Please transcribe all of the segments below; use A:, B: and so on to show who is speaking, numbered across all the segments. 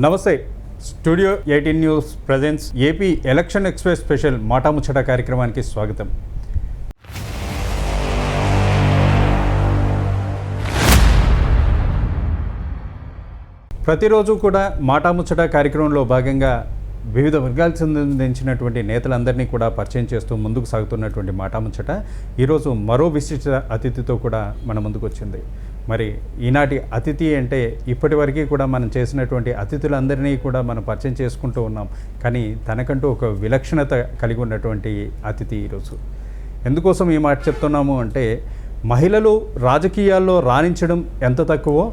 A: నమస్తే. Studio 18 news presents AP election express special మాటా ముచ్చట కార్యక్రమానికి స్వాగతం. ప్రతిరోజు కూడా మాటా ముచ్చట కార్యక్రమంలో భాగంగా వివిధ వర్గాలకు సంబంధించినటువంటి నేతలందరినీ కూడా పరిచయం చేస్తూ ముందుకు సాగుతున్నటువంటి మాటా ముచ్చట ఈరోజు మరో విశిష్ట అతిథితో కూడా మన ముందుకు వచ్చింది. మరి ఈనాటి అతిథి అంటే ఇప్పటివరకు కూడా మనం చేసినటువంటి అతిథులందరినీ కూడా మనం పరిచయం చేసుకుంటూ ఉన్నాం. కానీ తనకంటూ ఒక విలక్షణత కలిగి ఉన్నటువంటి అతిథి ఈరోజు. ఎందుకోసం ఈ మాట చెప్తున్నాము అంటే, మహిళలు రాజకీయాల్లో రాణించడం ఎంత తక్కువో,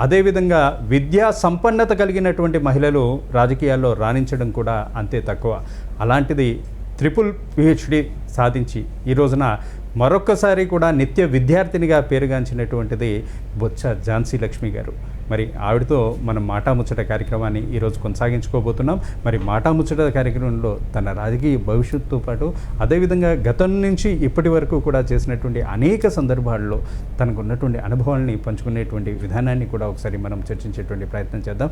A: అదేవిధంగా విద్యా సంపన్నత కలిగినటువంటి మహిళలు రాజకీయాల్లో రాణించడం కూడా అంతే తక్కువ. అలాంటిది ట్రిపుల్ PhD సాధించి ఈ రోజున మరొక్కసారి కూడా నిత్య విద్యార్థినిగా పేరుగాంచినటువంటిది బొత్స ఝాన్సీ లక్ష్మి గారు. మరి ఆవిడతో మనం మాటా ముచ్చట కార్యక్రమాన్ని ఈరోజు కొనసాగించుకోబోతున్నాం. మరి మాటా ముచ్చట కార్యక్రమంలో తన రాజకీయ భవిష్యత్తుతో పాటు అదేవిధంగా గతం నుంచి ఇప్పటి వరకు కూడా చేసినటువంటి అనేక సందర్భాల్లో తనకు ఉన్నటువంటి అనుభవాల్ని పంచుకునేటువంటి విధానాన్ని కూడా ఒకసారి మనం చర్చించేటువంటి ప్రయత్నం చేద్దాం.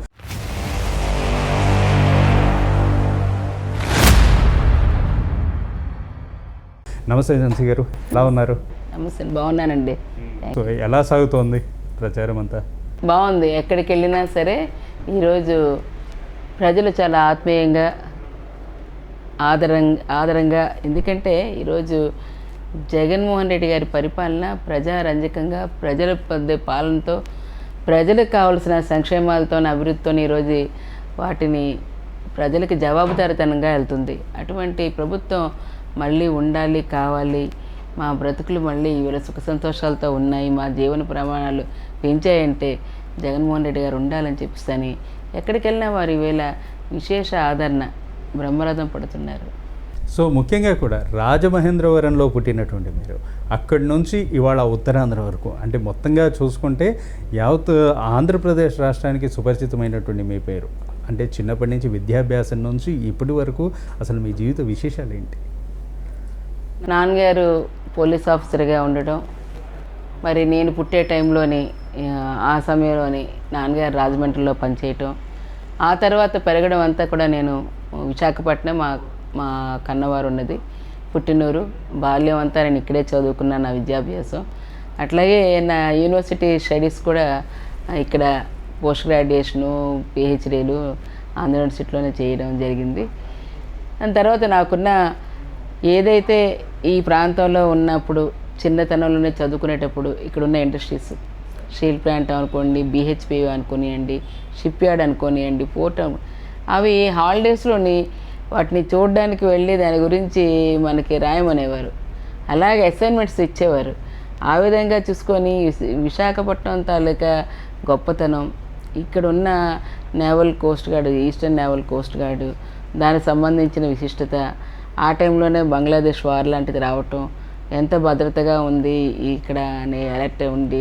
A: నమస్తే ఝాన్సీ గారు, ఎలా ఉన్నారు?
B: నమస్తే, బాగున్నానండి.
A: సో ఎలా సాగుతోంది ప్రచారం అంతా?
B: బాగుంది. ఎక్కడికి వెళ్ళినా సరే ఈరోజు ప్రజలు చాలా ఆత్మీయంగా ఆదరంగా, ఎందుకంటే ఈరోజు జగన్మోహన్ రెడ్డి గారి పరిపాలన ప్రజారంజకంగా, ప్రజల పాలనతో, ప్రజలకు కావాల్సిన సంక్షేమాలతో, అభివృద్ధితో ఈరోజు వాటిని ప్రజలకు జవాబుదారీతనంగా వెళ్తుంది. అటువంటి ప్రభుత్వం మళ్ళీ ఉండాలి, కావాలి. మా బ్రతుకులు మళ్ళీ ఇవాళ సుఖ సంతోషాలతో ఉన్నాయి, మా జీవన ప్రమాణాలు పెంచాయంటే జగన్మోహన్ రెడ్డి గారు ఉండాలని చెప్పిస్తని ఎక్కడికి వెళ్ళినా వారు ఈవేళ విశేష ఆదరణ, బ్రహ్మరథం పడుతున్నారు.
A: సో ముఖ్యంగా కూడా రాజమహేంద్రవరంలో పుట్టినటువంటి మీరు అక్కడి నుంచి ఇవాళ ఉత్తరాంధ్ర వరకు, అంటే మొత్తంగా చూసుకుంటే యావత్ ఆంధ్రప్రదేశ్ రాష్ట్రానికి సుపరిచితమైనటువంటి మీ పేరు. అంటే చిన్నప్పటి నుంచి విద్యాభ్యాసం నుంచి ఇప్పటి వరకు అసలు మీ జీవిత విశేషాలు ఏంటి?
B: నాన్నగారు పోలీస్ ఆఫీసర్గా ఉండడం, మరి నేను పుట్టే టైంలోని ఆ సమయంలోని నాన్నగారు రాజమండ్రిలో పనిచేయటం, ఆ తర్వాత పెరగడం అంతా కూడా నేను విశాఖపట్నం మా కన్నవారు ఉన్నది పుట్టినూరు. బాల్యం అంతా నేను ఇక్కడే చదువుకున్నాను, నా విద్యాభ్యాసం. అట్లాగే నా యూనివర్సిటీ స్టడీస్ కూడా ఇక్కడ పోస్ట్ గ్రాడ్యుయేషను, PhDలు ఆంధ్ర యూనివర్సిటీలోనే చేయడం జరిగింది. దాని తర్వాత నాకున్న ఏదైతే ఈ ప్రాంతంలో ఉన్నప్పుడు చిన్నతనంలోనే చదువుకునేటప్పుడు ఇక్కడున్న ఇండస్ట్రీస్, స్టీల్ ప్లాంట్ అనుకోండి, BHP అనుకోనియండి, షిప్ యార్డ్ అనుకోనియండి, పోర్ట్, అవి హాలిడేస్లోని వాటిని చూడడానికి వెళ్ళి దాని గురించి మనకి రాయమనేవారు. అలాగే అసైన్మెంట్స్ ఇచ్చేవారు. ఆ విధంగా చూసుకొని విశాఖపట్నం తాలూకా గొప్పతనం, ఇక్కడున్న naval Coast guard, eastern naval Coast guard, దానికి సంబంధించిన విశిష్టత, ఆ టైంలోనే బంగ్లాదేశ్ వార్ లాంటిది రావటం, ఎంత భద్రతగా ఉంది ఇక్కడ అనే అలర్ట్ ఉండి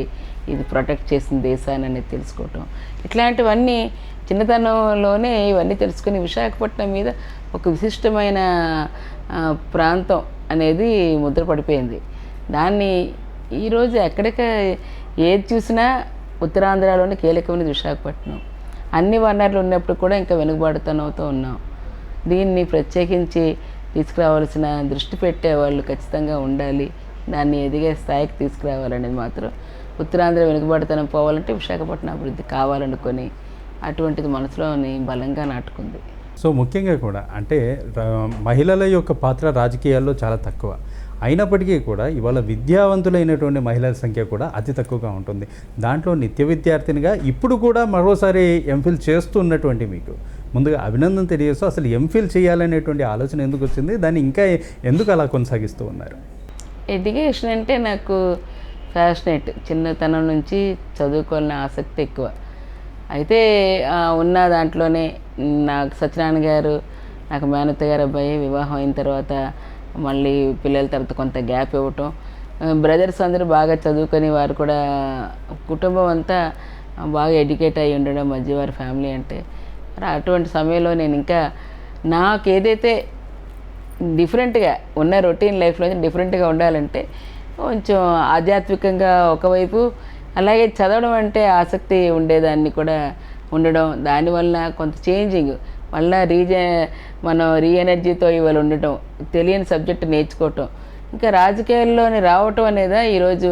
B: ఇది ప్రొటెక్ట్ చేసిన దేశాన్ని అనేది తెలుసుకోవటం, ఇట్లాంటివన్నీ చిన్నతనంలోనే ఇవన్నీ తెలుసుకుని విశాఖపట్నం మీద ఒక విశిష్టమైన ప్రాంతం అనేది ముద్ర పడిపోయింది. దాన్ని ఈరోజు ఎక్కడిక ఏది చూసినా ఉత్తరాంధ్రలోనే కీలకమైనది విశాఖపట్నం. అన్ని వనరులు ఉన్నప్పుడు కూడా ఇంకా వెనుకబాటుతనంతో ఉన్నాం. దీన్ని ప్రత్యేకించి తీసుకురావాల్సిన, దృష్టి పెట్టేవాళ్ళు ఖచ్చితంగా ఉండాలి. దాన్ని ఎదిగే స్థాయికి తీసుకురావాలనేది మాత్రం, ఉత్తరాంధ్ర వెనుకబాటుతనం పోవాలంటే విశాఖపట్నం అభివృద్ధి కావాలనుకొని అటువంటిది మనసులోని బలంగా నాటుకుంది.
A: సో ముఖ్యంగా కూడా అంటే మహిళల యొక్క పాత్ర రాజకీయాల్లో చాలా తక్కువ అయినప్పటికీ కూడా ఇవాళ విద్యావంతులైనటువంటి మహిళల సంఖ్య కూడా అతి తక్కువగా ఉంటుంది. దాంట్లో నిత్య విద్యార్థినిగా ఇప్పుడు కూడా మరోసారి MPhil చేస్తున్నటువంటి మీకు ముందుగా అభినందన తెలియజేస్తూ, అసలు MPhil చేయాలనేటువంటి ఆలోచన ఎందుకు వచ్చింది? దాన్ని ఇంకా ఎందుకు అలా కొనసాగిస్తూ ఉన్నారు?
B: ఎడ్యుకేషన్ అంటే నాకు ఫ్యాషనేట్, చిన్నతనం నుంచి చదువుకోవాలన్న ఆసక్తి ఎక్కువ. అయితే ఉన్న దాంట్లోనే నాకు సత్యనారాయణ గారు, నాకు మేనత్త గారు అబ్బాయి, వివాహం అయిన తర్వాత మళ్ళీ పిల్లల తర్వాత కొంత గ్యాప్ ఇవ్వటం, బ్రదర్స్ అందరూ బాగా చదువుకొని వారు కూడా కుటుంబం అంతా బాగా ఎడ్యుకేట్ అయ్యి ఉండడం, మధ్యవారి ఫ్యామిలీ అంటే, అటువంటి సమయంలో నేను ఇంకా నాకు ఏదైతే డిఫరెంట్గా ఉన్న రొటీన్ లైఫ్లో డిఫరెంట్గా ఉండాలంటే కొంచెం ఆధ్యాత్మికంగా ఒకవైపు, అలాగే చదవడం అంటే ఆసక్తి ఉండేదాన్ని కూడా ఉండడం, దానివల్ల కొంత చేంజింగ్ మళ్ళీ మనం రీఎనర్జీతో ఇవాళ ఉండటం, తెలియని సబ్జెక్టు నేర్చుకోవటం, ఇంకా రాజకీయాల్లోని రావటం అనేదా ఈరోజు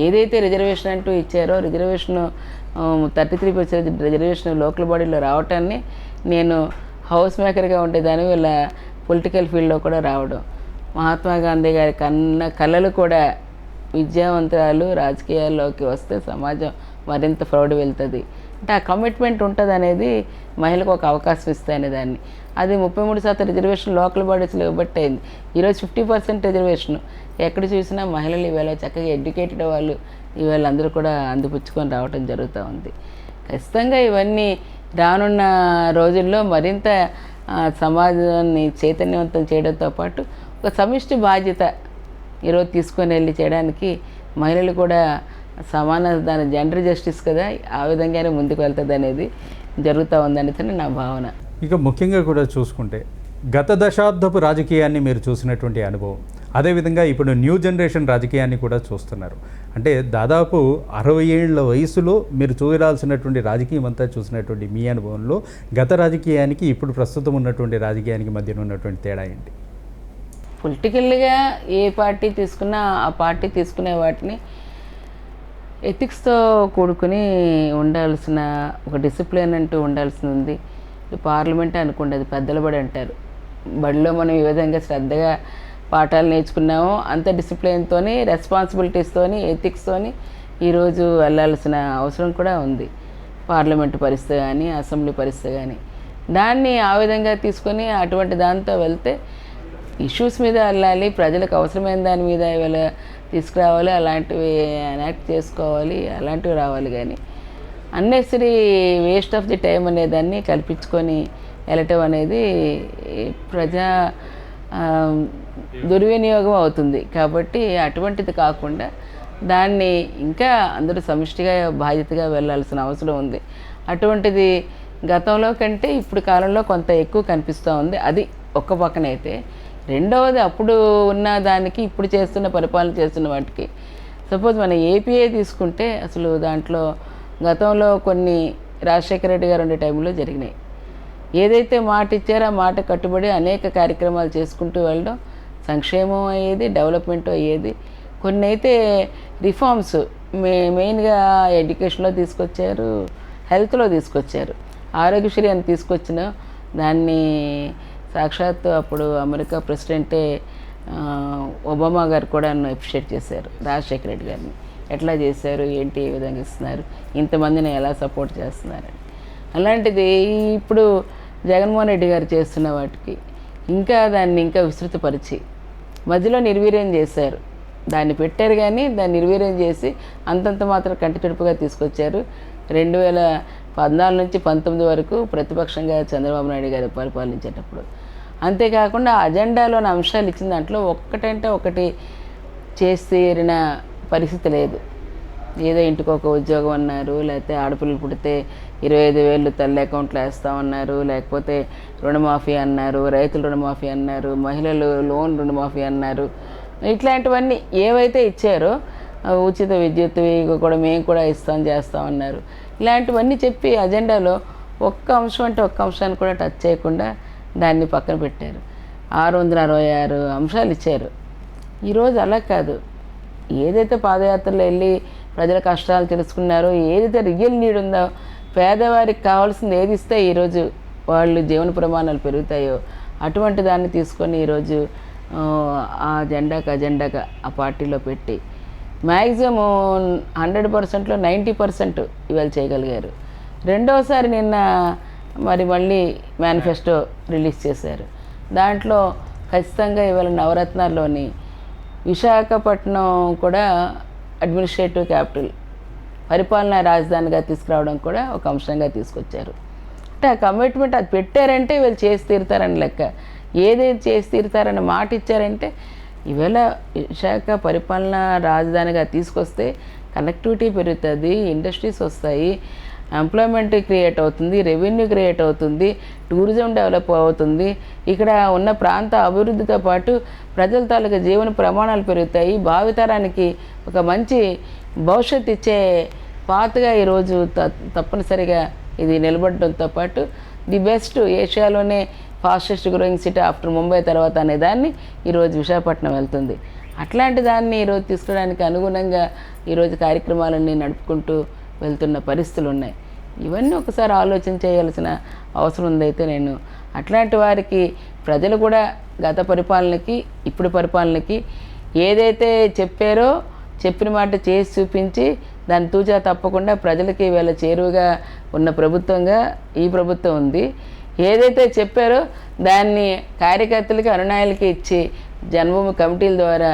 B: ఏదైతే రిజర్వేషన్ అంటూ ఇచ్చారో రిజర్వేషన్ 33% రిజర్వేషన్ లోకల్ బాడీలో రావటాన్ని నేను హౌస్ మేకర్గా ఉండేదాన్ని వీళ్ళ పొలిటికల్ ఫీల్డ్లో కూడా రావడం, మహాత్మా గాంధీ గారి కళలు కూడా విద్యావంతురాలు రాజకీయాల్లోకి వస్తే సమాజం మరింత ప్రౌఢ వెళ్తుంది అంటే ఆ కమిట్మెంట్ ఉంటుంది అనేది మహిళకు ఒక అవకాశం ఇస్తాయనే దాన్ని. అది 33% రిజర్వేషన్ లోకల్ బాడీస్లో ఇవ్వబట్టి అయింది. ఈరోజు 50% రిజర్వేషన్ ఎక్కడ చూసినా మహిళలు ఇవాళ చక్కగా ఎడ్యుకేటెడ్ వాళ్ళు ఇవాళ అందరూ కూడా అందిపుచ్చుకొని రావటం జరుగుతూ ఉంది. ఖచ్చితంగా ఇవన్నీ రానున్న రోజుల్లో మరింత సమాజాన్ని చైతన్యవంతం చేయడంతో పాటు ఒక సమిష్టి బాధ్యత ఈరోజు తీసుకొని వెళ్ళి చేయడానికి మహిళలు కూడా దాని జెండర్ జస్టిస్ కదా ఆ విధంగానే ముందుకు వెళ్తుంది అనేది జరుగుతూ ఉందనేది నా భావన.
A: ఇక ముఖ్యంగా కూడా చూసుకుంటే గత దశాబ్దపు రాజకీయాన్ని మీరు చూసినటువంటి అనుభవం, అదేవిధంగా ఇప్పుడు న్యూ జనరేషన్ రాజకీయాన్ని కూడా చూస్తున్నారు. అంటే దాదాపు 60 ఏళ్ల వయసులో మీరు చూడాల్సినటువంటి రాజకీయం అంతా చూసినటువంటి మీ అనుభవంలో గత రాజకీయానికి ఇప్పుడు ప్రస్తుతం ఉన్నటువంటి రాజకీయానికి మధ్యన ఉన్నటువంటి తేడా ఏంటి?
B: పొలిటికల్గా ఏ పార్టీ తీసుకున్నా ఆ పార్టీ తీసుకునే వాటిని ఎథిక్స్తో కూడుకుని ఉండాల్సిన ఒక డిసిప్లిన్ అంటూ ఉండాల్సి ఉంది. పార్లమెంట్ అనుకోండి, అది పెద్దల బడి అంటారు. బడిలో మనం ఏ విధంగా శ్రద్ధగా పాఠాలు నేర్చుకున్నామో అంత డిసిప్లిన్తోని, రెస్పాన్సిబిలిటీస్తోని, ఎథిక్స్తోని ఈరోజు వెళ్ళాల్సిన అవసరం కూడా ఉంది. పార్లమెంటు పరిస్థితి కానీ అసెంబ్లీ పరిస్థితి కానీ దాన్ని ఆ విధంగా తీసుకొని అటువంటి దాంతో వెళ్తే ఇష్యూస్ మీద వెళ్ళాలి, ప్రజలకు అవసరమైన దాని మీద ఇవాళ తీసుకురావాలి, అలాంటివి ఎనాక్ట్ చేసుకోవాలి, అలాంటివి రావాలి. కానీ unnecessary waste of the time అనేదాన్ని కల్పించుకొని వెళ్ళటం అనేది ప్రజా దుర్వినియోగం అవుతుంది. కాబట్టి అటువంటిది కాకుండా దాన్ని ఇంకా అందరూ సమిష్టిగా బాధ్యతగా వెళ్ళాల్సిన అవసరం ఉంది. అటువంటిది గతంలో కంటే ఇప్పుడు కాలంలో కొంత ఎక్కువ కనిపిస్తూ ఉంది. అది ఒక్క పక్కనైతే, రెండవది అప్పుడు ఉన్న దానికి ఇప్పుడు చేస్తున్న పరిపాలన చేస్తున్న వాటికి సపోజ్ మన ఏపీఏ తీసుకుంటే అసలు దాంట్లో గతంలో కొన్ని రాజశేఖర రెడ్డి గారు ఉండే టైంలో జరిగినాయి. ఏదైతే మాట ఇచ్చారో ఆ మాట కట్టుబడి అనేక కార్యక్రమాలు చేసుకుంటూ వెళ్ళడం, సంక్షేమం అయ్యేది, డెవలప్మెంట్ అయ్యేది. కొన్ని అయితే రిఫార్మ్స్ మెయిన్గా ఎడ్యుకేషన్లో తీసుకొచ్చారు, హెల్త్లో తీసుకొచ్చారు. ఆరోగ్యశ్రీ అని తీసుకొచ్చిన దాన్ని సాక్షాత్తు అప్పుడు అమెరికా ప్రెసిడెంటే ఒబామా గారు కూడా అప్రిషియేట్ చేశారు రాజశేఖర రెడ్డి గారిని. ఎట్లా చేశారు, ఏంటి, ఏ విధంగా ఇస్తున్నారు, ఇంతమందిని ఎలా సపోర్ట్ చేస్తున్నారని. అలాంటిది ఇప్పుడు జగన్మోహన్ రెడ్డి గారు చేస్తున్న వాటికి ఇంకా దాన్ని ఇంకా విస్తృతపరిచి మధ్యలో నిర్వీర్యం చేశారు. దాన్ని పెట్టారు కానీ దాన్ని నిర్వీర్యం చేసి అంతంత మాత్రం కంటి తుడుపుగా తీసుకొచ్చారు. 2014 నుంచి 19 వరకు ప్రతిపక్షంగా చంద్రబాబు నాయుడు గారు పరిపాలించేటప్పుడు. అంతేకాకుండా అజెండాలోని అంశాలు ఇచ్చిన దాంట్లో ఒక్కటంటే ఒకటి చేసి తీరిన పరిస్థితి లేదు. ఏదో ఇంటికి ఒక ఉద్యోగం అన్నారు, లేకపోతే ఆడపిల్లలు పుడితే 25,000 తల్లి అకౌంట్లో వేస్తామన్నారు, లేకపోతే రుణమాఫీ అన్నారు, రైతుల రుణమాఫీ అన్నారు, మహిళలు లోన్ రుణమాఫీ అన్నారు. ఇట్లాంటివన్నీ ఏవైతే ఇచ్చారో ఉచిత విద్యుత్ కూడా మేము కూడా చేస్తామన్నారు. ఇలాంటివన్నీ చెప్పి అజెండాలో ఒక్క అంశం అంటే ఒక్క అంశాన్ని కూడా టచ్ చేయకుండా దాన్ని పక్కన పెట్టారు. 666 అంశాలు ఇచ్చారు. ఈరోజు అలా కాదు. ఏదైతే పాదయాత్రలో వెళ్ళి ప్రజల కష్టాలు తెలుసుకున్నారో, ఏదైతే రియల్ నీడ్ ఉందో, పేదవారికి కావాల్సింది ఏది ఇస్తే ఈరోజు వాళ్ళు జీవన ప్రమాణాలు పెరుగుతాయో అటువంటి దాన్ని తీసుకొని ఈరోజు ఆ అజెండాగా ఆ పార్టీలో పెట్టి మ్యాక్సిమం 100%లో 90% ఇవాళ చేయగలిగారు. రెండోసారి నిన్న మళ్ళీ మేనిఫెస్టో రిలీజ్ చేశారు. దాంట్లో ఖచ్చితంగా ఇవాళ నవరత్నాల్లోని విశాఖపట్నం కూడా అడ్మినిస్ట్రేటివ్ క్యాపిటల్, పరిపాలనా రాజధానిగా తీసుకురావడం కూడా ఒక అంశంగా తీసుకొచ్చారు. అంటే ఆ కమిట్మెంట్ అది పెట్టారంటే వీళ్ళు చేసి తీరుతారని లెక్క. ఏదైతే చేసి తీరుతారని మాట ఇచ్చారంటే ఈవేళ విశాఖ పరిపాలనా రాజధానిగా తీసుకొస్తే కనెక్టివిటీ పెరుగుతుంది, ఇండస్ట్రీస్ వస్తాయి, ఎంప్లాయ్మెంట్ క్రియేట్ అవుతుంది, రెవెన్యూ క్రియేట్ అవుతుంది, టూరిజం డెవలప్ అవుతుంది. ఇక్కడ ఉన్న ప్రాంత అభివృద్ధితో పాటు ప్రజల తాలూకా జీవన ప్రమాణాలు పెరుగుతాయి. భావితరానికి ఒక మంచి భవిష్యత్తు ఇచ్చే పాతగా ఈరోజు తప్పనిసరిగా ఇది నిలబడడంతో పాటు ది బెస్ట్ ఏషియాలోనే fastest growing city after Mumbai తర్వాత అనే దాన్ని ఈరోజు విశాఖపట్నం వెళ్తుంది. అట్లాంటి దాన్ని ఈరోజు తీసుకోవడానికి అనుగుణంగా ఈరోజు కార్యక్రమాలన్నీ నడుపుకుంటూ వెళ్తున్న పరిస్థితులు ఉన్నాయి. ఇవన్నీ ఒకసారి ఆలోచన చేయాల్సిన అవసరం ఉందైతే నేను అట్లాంటి వారికి ప్రజలు కూడా గత పరిపాలనకి ఇప్పుడు పరిపాలనకి ఏదైతే చెప్పారో చెప్పిన మాట చేసి చూపించి దాన్ని తూచా తప్పకుండా ప్రజలకి వీళ్ళ చేరువగా ఉన్న ప్రభుత్వంగా ఈ ప్రభుత్వం ఉంది. ఏదైతే చెప్పారో దాన్ని కార్యకర్తలకి అనునాయులకి ఇచ్చి జన్మభూమి కమిటీల ద్వారా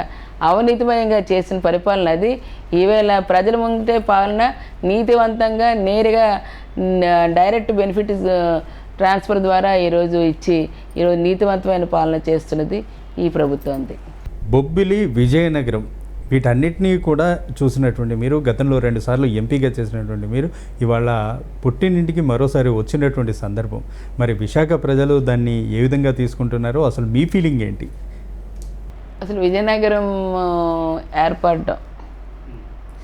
B: అవినీతిమయంగా చేసిన పరిపాలన అది. ఈవేళ ప్రజల ముందే పాలన నీతివంతంగా నేరుగా డైరెక్ట్ బెనిఫిట్ ట్రాన్స్ఫర్ ద్వారా ఈరోజు ఇచ్చి ఈరోజు నీతివంతమైన పాలన చేస్తున్నది ఈ ప్రభుత్వం.
A: బొబ్బిలి, విజయనగరం వీటన్నిటినీ కూడా చూసినటువంటి మీరు, గతంలో 2 సార్లు ఎంపీగా చేసినటువంటి మీరు ఇవాళ పుట్టినింటికి మరోసారి వచ్చినటువంటి సందర్భం. మరి విశాఖ ప్రజలు దాన్ని ఏ విధంగా తీసుకుంటున్నారో అసలు మీ ఫీలింగ్ ఏంటి?
B: అసలు విజయనగరం ఏర్పడటం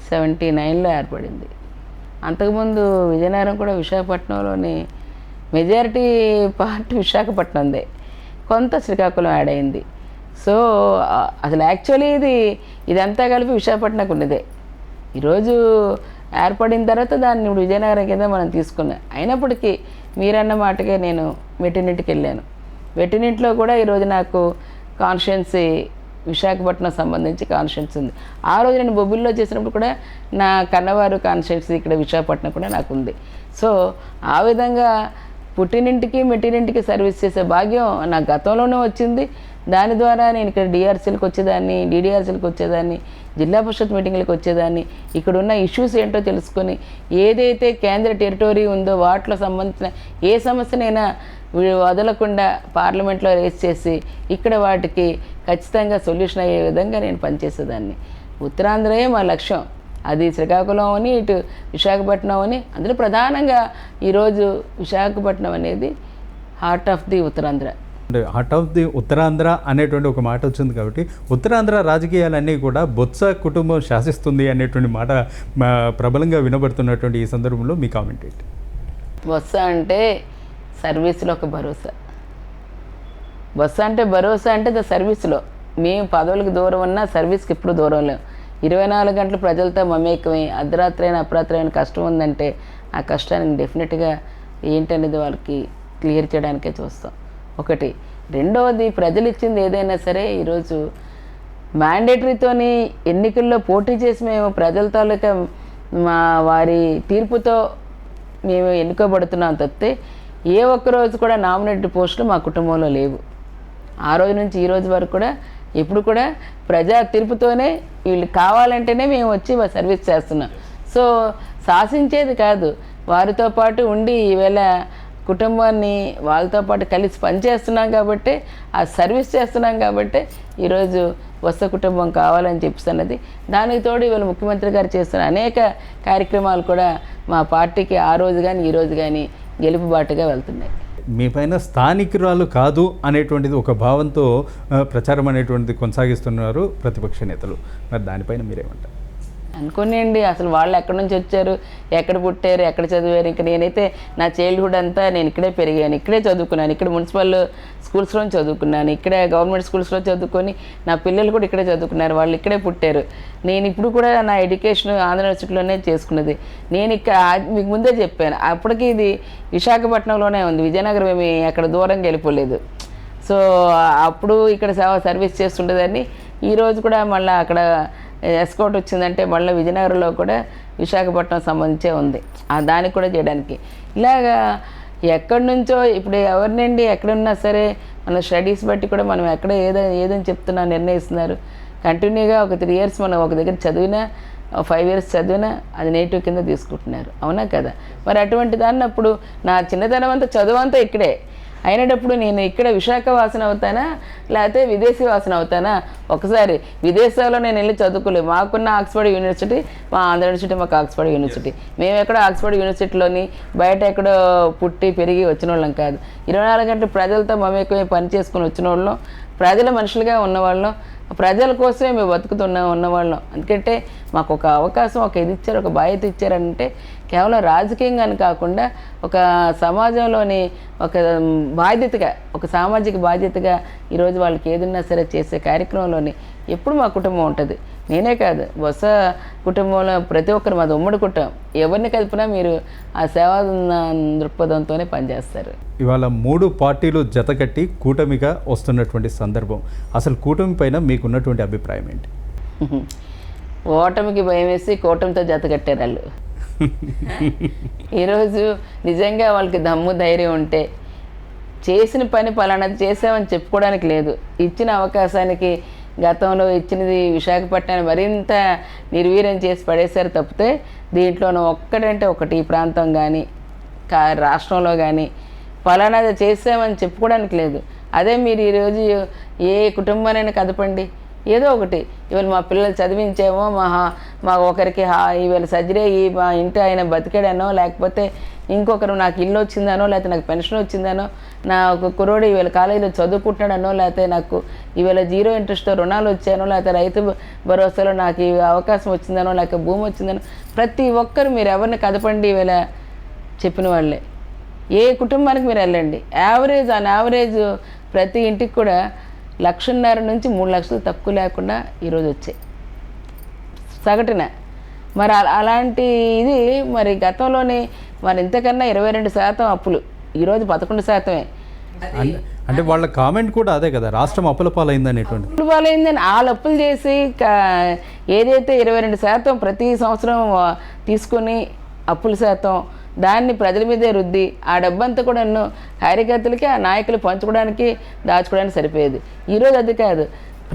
B: 79లో ఏర్పడింది. అంతకుముందు విజయనగరం కూడా విశాఖపట్నంలోని మెజారిటీ పార్ట్ విశాఖపట్నందే, కొంత శ్రీకాకుళం యాడ్ అయింది. సో అసలు యాక్చువల్లీ ఇదంతా కలిపి విశాఖపట్నంకు ఉన్నదే. ఈరోజు ఏర్పడిన తర్వాత దాన్ని ఇప్పుడు విజయనగరం కింద మనం తీసుకున్నాం. అయినప్పటికీ మీరన్న మాటకే నేను వెట్టినింటికి వెళ్ళాను. వెట్టినింటిలో కూడా ఈరోజు నాకు కాన్స్టిట్యున్సీ విశాఖపట్నం సంబంధించి కాన్స్టిట్యున్సీ ఉంది. ఆ రోజు నేను బొబ్బిల్లో చేసినప్పుడు కూడా నా కన్నవారు కాన్స్టిట్యున్సీ ఇక్కడ విశాఖపట్నం కూడా నాకు ఉంది. సో ఆ విధంగా పుట్టినింటికి మెట్టినింటికి సర్వీస్ చేసే భాగ్యం నాకు గతంలోనే వచ్చింది. దాని ద్వారా నేను ఇక్కడ డిఆర్సీలకు వచ్చేదాన్ని, డీడీఆర్సీలకు వచ్చేదాన్ని, జిల్లా పరిషత్ మీటింగ్లకు వచ్చేదాన్ని, ఇక్కడ ఉన్న ఇష్యూస్ ఏంటో తెలుసుకొని ఏదైతే కేంద్ర టెరిటరీ ఉందో వాటిలో సంబంధించిన ఏ సమస్యనైనా వదలకుండా పార్లమెంట్లో రేస్ చేసి ఇక్కడ వాటికి ఖచ్చితంగా సొల్యూషన్ అయ్యే విధంగా నేను పనిచేసేదాన్ని. ఉత్తరాంధ్రయే మా లక్ష్యం. అది శ్రీకాకుళం అని, ఇటు విశాఖపట్నం అని. అందులో ప్రధానంగా ఈరోజు విశాఖపట్నం అనేది heart of the Uttarandhra.
A: Heart of the Uttarandhra అనేటువంటి ఒక మాట వచ్చింది కాబట్టి ఉత్తరాంధ్ర రాజకీయాలన్నీ కూడా బొత్స కుటుంబం శాసిస్తుంది అనేటువంటి మాట ప్రబలంగా వినబడుతున్నటువంటి ఈ సందర్భంలో మీ కామెంట్ ఏంటి?
B: బొత్స అంటే సర్వీస్లో ఒక భరోసా. బొత్స అంటే భరోసా అంటే సర్వీస్లో మేము పదవులకు దూరం ఉన్నా సర్వీస్కి ఎప్పుడు దూరం లేము. 24 గంటలు ప్రజలతో మమేకమై అర్ధరాత్రైన అప్రాత్రైన కష్టం ఉందంటే ఆ కష్టానికి డెఫినెట్గా ఏంటనేది వాళ్ళకి క్లియర్ చేయడానికే చూస్తాం. ఒకటి. రెండవది, ప్రజలు ఇచ్చింది ఏదైనా సరే ఈరోజు మ్యాండేటరీతోని ఎన్నికల్లో పోటీ చేసి మేము ప్రజల తాలూకా వారి తీర్పుతో మేము ఎన్నుకోబడుతున్నాం తప్పితే ఏ ఒక్కరోజు కూడా నామినేటెడ్ పోస్టులు మా కుటుంబంలో లేవు. ఆ రోజు నుంచి ఈ రోజు వరకు కూడా ఎప్పుడు కూడా ప్రజా తీర్పుతోనే వీళ్ళు కావాలంటేనే మేము వచ్చి సర్వీస్ చేస్తున్నాం. సో శాసించేది కాదు, వారితో పాటు ఉండి ఈవేళ కుటుంబాన్ని వాళ్ళతో పాటు కలిసి పనిచేస్తున్నాం కాబట్టి, ఆ సర్వీస్ చేస్తున్నాం కాబట్టి ఈరోజు వత్స కుటుంబం కావాలని చెప్పిస్తున్నది. దానికి తోడు ఇవాళ ముఖ్యమంత్రి గారు చేస్తున్న అనేక కార్యక్రమాలు కూడా మా పార్టీకి ఆ రోజు కానీ ఈ రోజు కానీ గెలుపుబాటుగా వెళ్తున్నాయి.
A: మీ పైన స్థానికురాలు కాదు అనేటువంటిది ఒక భావంతో ప్రచారం అనేటువంటిది కొనసాగిస్తున్నారు ప్రతిపక్ష నేతలు. మరి దానిపైన మీరేమంటారు?
B: అనుకోనియండి, అసలు వాళ్ళు ఎక్కడి నుంచి వచ్చారు, ఎక్కడ పుట్టారు, ఎక్కడ చదివారు. ఇంకా నేనైతే నా చైల్డ్హుడ్ అంతా నేను ఇక్కడే పెరిగాను, ఇక్కడే చదువుకున్నాను, ఇక్కడ మున్సిపల్ స్కూల్స్లో చదువుకున్నాను, ఇక్కడే గవర్నమెంట్ స్కూల్స్లో చదువుకొని నా పిల్లలు కూడా ఇక్కడే చదువుకున్నారు, వాళ్ళు ఇక్కడే పుట్టారు. నేను ఇప్పుడు కూడా నా ఎడ్యుకేషన్ ఆంధ్ర యూనివర్సిటీలోనే చేసుకున్నది. నేను ఇక్కడ మీకు ముందే చెప్పాను, అప్పటికి ఇది విశాఖపట్నంలోనే ఉంది, విజయనగరం ఏమి అక్కడ దూరంగా వెళ్ళిపోలేదు. సో అప్పుడు ఇక్కడ సర్వీస్ చేస్తుండేదాన్ని. ఈరోజు కూడా మళ్ళీ అక్కడ ఎస్కోట్ వచ్చిందంటే మళ్ళీ విజయనగరంలో కూడా విశాఖపట్నం సంబంధించే ఉంది, దానికి కూడా చేయడానికి. ఇలాగా ఎక్కడి నుంచో ఇప్పుడు ఎవరినండి ఎక్కడున్నా సరే మన స్టడీస్ బట్టి కూడా మనం ఎక్కడ ఏదని చెప్తున్నా నిర్ణయిస్తున్నారు. కంటిన్యూగా ఒక 3 years మనం ఒక దగ్గర చదివినా, 5 years చదివినా అది నెగిటివ్ కింద తీసుకుంటున్నారు. అవునా కదా? మరి అటువంటి దాన్ని అప్పుడు నా చిన్నతనం అంతా చదువు అంతా ఇక్కడే అయినప్పుడు నేను ఇక్కడ విశాఖ వాసన అవుతానా లేకపోతే విదేశీ వాసన అవుతానా? ఒకసారి విదేశాల్లో నేను వెళ్ళి చదువుకోలేదు. మాకున్న ఆక్స్ఫర్డ్ యూనివర్సిటీ మా ఆంధ్ర యూనివర్సిటీ, మాకు ఆక్స్ఫర్డ్ యూనివర్సిటీ. మేము ఎక్కడో ఆక్స్ఫర్డ్ యూనివర్సిటీలోని బయట ఎక్కడో పుట్టి పెరిగి వచ్చిన వాళ్ళం కాదు. 24 గంటలు ప్రజలతో మమేకమై పని చేసుకుని వచ్చిన వాళ్ళం, ప్రజల మనుషులుగా ఉన్నవాళ్ళం. ప్రజల కోసమే మేము ఉన్నవాళ్ళం. ఎందుకంటే మాకు ఒక అవకాశం, ఒక ఇది ఇచ్చారు, ఒక బాధ్యత ఇచ్చారంటే కేవలం రాజకీయంగా అని కాకుండా ఒక సమాజంలోని ఒక బాధ్యతగా, ఒక సామాజిక బాధ్యతగా ఈరోజు వాళ్ళకి ఏదన్నా సరే చేసే కార్యక్రమంలోని ఎప్పుడు మా కుటుంబం ఉంటుంది. నేనే కాదు, బొత్స కుటుంబంలో ప్రతి ఒక్కరు, మాది ఉమ్మడి కుటుంబం, ఎవరిని కలిపినా మీరు ఆ సేవా దృక్పథంతోనే పనిచేస్తారు.
A: ఇవాళ 3 పార్టీలు జతకట్టి కూటమిగా వస్తున్నటువంటి సందర్భం, అసలు కూటమి పైన మీకున్నటువంటి అభిప్రాయం ఏంటి?
B: ఓటమికి భయం వేసి కూటమితో జత కట్టారు వాళ్ళు. ఈరోజు నిజంగా వాళ్ళకి దమ్ము ధైర్యం ఉంటే చేసిన పని పలానాది చేసామని చెప్పుకోవడానికి లేదు. ఇచ్చిన అవకాశానికి గతంలో ఇచ్చినది విశాఖపట్నాన్ని మరింత నిర్వీర్యం చేసి పడేశారు తప్పితే దీంట్లోనూ ఒక్కడంటే ఒకటి ఈ ప్రాంతం కానీ రాష్ట్రంలో కానీ పలానాది చేసామని చెప్పుకోవడానికి లేదు. అదే మీరు ఈరోజు ఏ కుటుంబానైనా కదపండి, ఏదో ఒకటి ఇవాళ మా పిల్లలు చదివించేమో, మా ఒకరికి ఇవాళ సర్జరీ అయ్యి మా ఇంటి ఆయన బతికాడనో, లేకపోతే ఇంకొకరు నాకు ఇల్లు వచ్చిందనో, లేకపోతే నాకు పెన్షన్ వచ్చిందనో, నా ఒక కుర్రోడు ఇవాళ కాలేజీలో చదువుకుంటున్నాడనో, లేకపోతే నాకు ఇవాళ 0 ఇంట్రెస్ట్తో రుణాలు వచ్చానో, లేకపోతే రైతు భరోసాలో నాకు ఈ అవకాశం వచ్చిందనో, లేకపోతే భూమి వచ్చిందనో, ప్రతి ఒక్కరు మీరు ఎవరిని కదపండి ఇవాళ చెప్పిన వాళ్ళే. ఏ కుటుంబానికి మీరు వెళ్ళండి, యావరేజ్ ప్రతి ఇంటికి కూడా 1,50,000 నుంచి 3 లక్షలు తక్కువ లేకుండా ఈరోజు వచ్చాయి సగటున. మరి అలాంటి ఇది మరి గతంలోనే మరి ఇంతకన్నా 22% అప్పులు, ఈరోజు 11%.
A: అంటే వాళ్ళ కామెంట్ కూడా అదే కదా, రాష్ట్రం అప్పుల పాలైందనేటువంటి.
B: అప్పుల పాలైందని వాళ్ళు అప్పులు చేసి ఏదైతే 22% ప్రతి సంవత్సరం తీసుకొని అప్పుల శాతం దాన్ని ప్రజల మీదే రుద్ది ఆ డబ్బంతా కూడా కార్యకర్తలకి ఆ నాయకులు పంచుకోవడానికి దాచుకోవడానికి సరిపోయేది. ఈరోజు అది కాదు,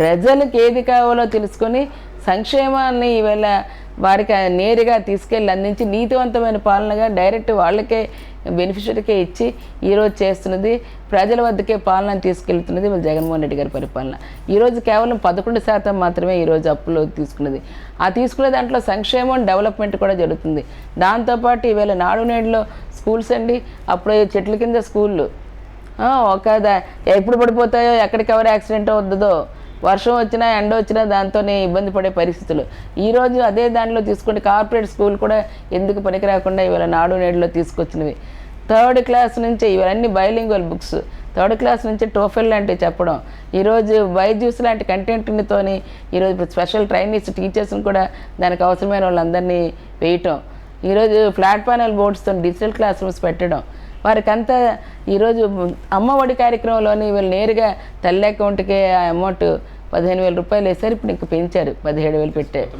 B: ప్రజలకు ఏది కావాలో తెలుసుకొని సంక్షేమాన్ని ఈవేళ వారికి నేరుగా తీసుకెళ్ళి అందించి నీతివంతమైన పాలనగా డైరెక్ట్ వాళ్ళకే బెనిఫిషరీకే ఇచ్చి ఈరోజు చేస్తున్నది, ప్రజల వద్దకే పాలన తీసుకెళ్తున్నది వీళ్ళు జగన్మోహన్ రెడ్డి గారి పరిపాలన. ఈరోజు కేవలం 11% మాత్రమే ఈరోజు అప్పులు తీసుకున్నది. ఆ తీసుకునే దాంట్లో సంక్షేమం డెవలప్మెంట్ కూడా జరుగుతుంది. దాంతోపాటు ఈవేళ నాడు నేడులో స్కూల్స్ అండి, అప్పుడు చెట్ల కింద స్కూళ్ళు ఎప్పుడు పడిపోతాయో, ఎక్కడికి ఎవరు యాక్సిడెంట్ అవుతుందో, వర్షం వచ్చినా ఎండ వచ్చినా దాంతోనే ఇబ్బంది పడే పరిస్థితులు. ఈరోజు అదే దాంట్లో తీసుకుంటే కార్పొరేట్ స్కూల్ కూడా ఎందుకు పనికి రాకుండా ఇవాళ నాడు నేడులో తీసుకొచ్చినవి. 3rd క్లాస్ నుంచే ఇవన్నీ బైలింగ్వల్ బుక్స్, 3rd క్లాస్ నుంచి టోఫెల్ లాంటివి చెప్పడం, ఈరోజు బైజ్యూస్ లాంటి కంటెంట్తోని ఈరోజు స్పెషల్ ట్రైనీస్ టీచర్స్ని కూడా దానికి అవసరమైన వాళ్ళందరినీ వేయటం, ఈరోజు ఫ్లాట్ ప్యానల్ బోర్డ్స్తో డిజిటల్ క్లాస్ రూమ్స్ పెట్టడం, వారికంతా ఈరోజు అమ్మఒడి కార్యక్రమంలోని వీళ్ళు నేరుగా తల్లి అకౌంట్కే ఆ అమౌంట్ 15,000 రూపాయలు వేశారు. ఇప్పుడు ఇంకా పెంచారు, 17,000 పెట్టారు,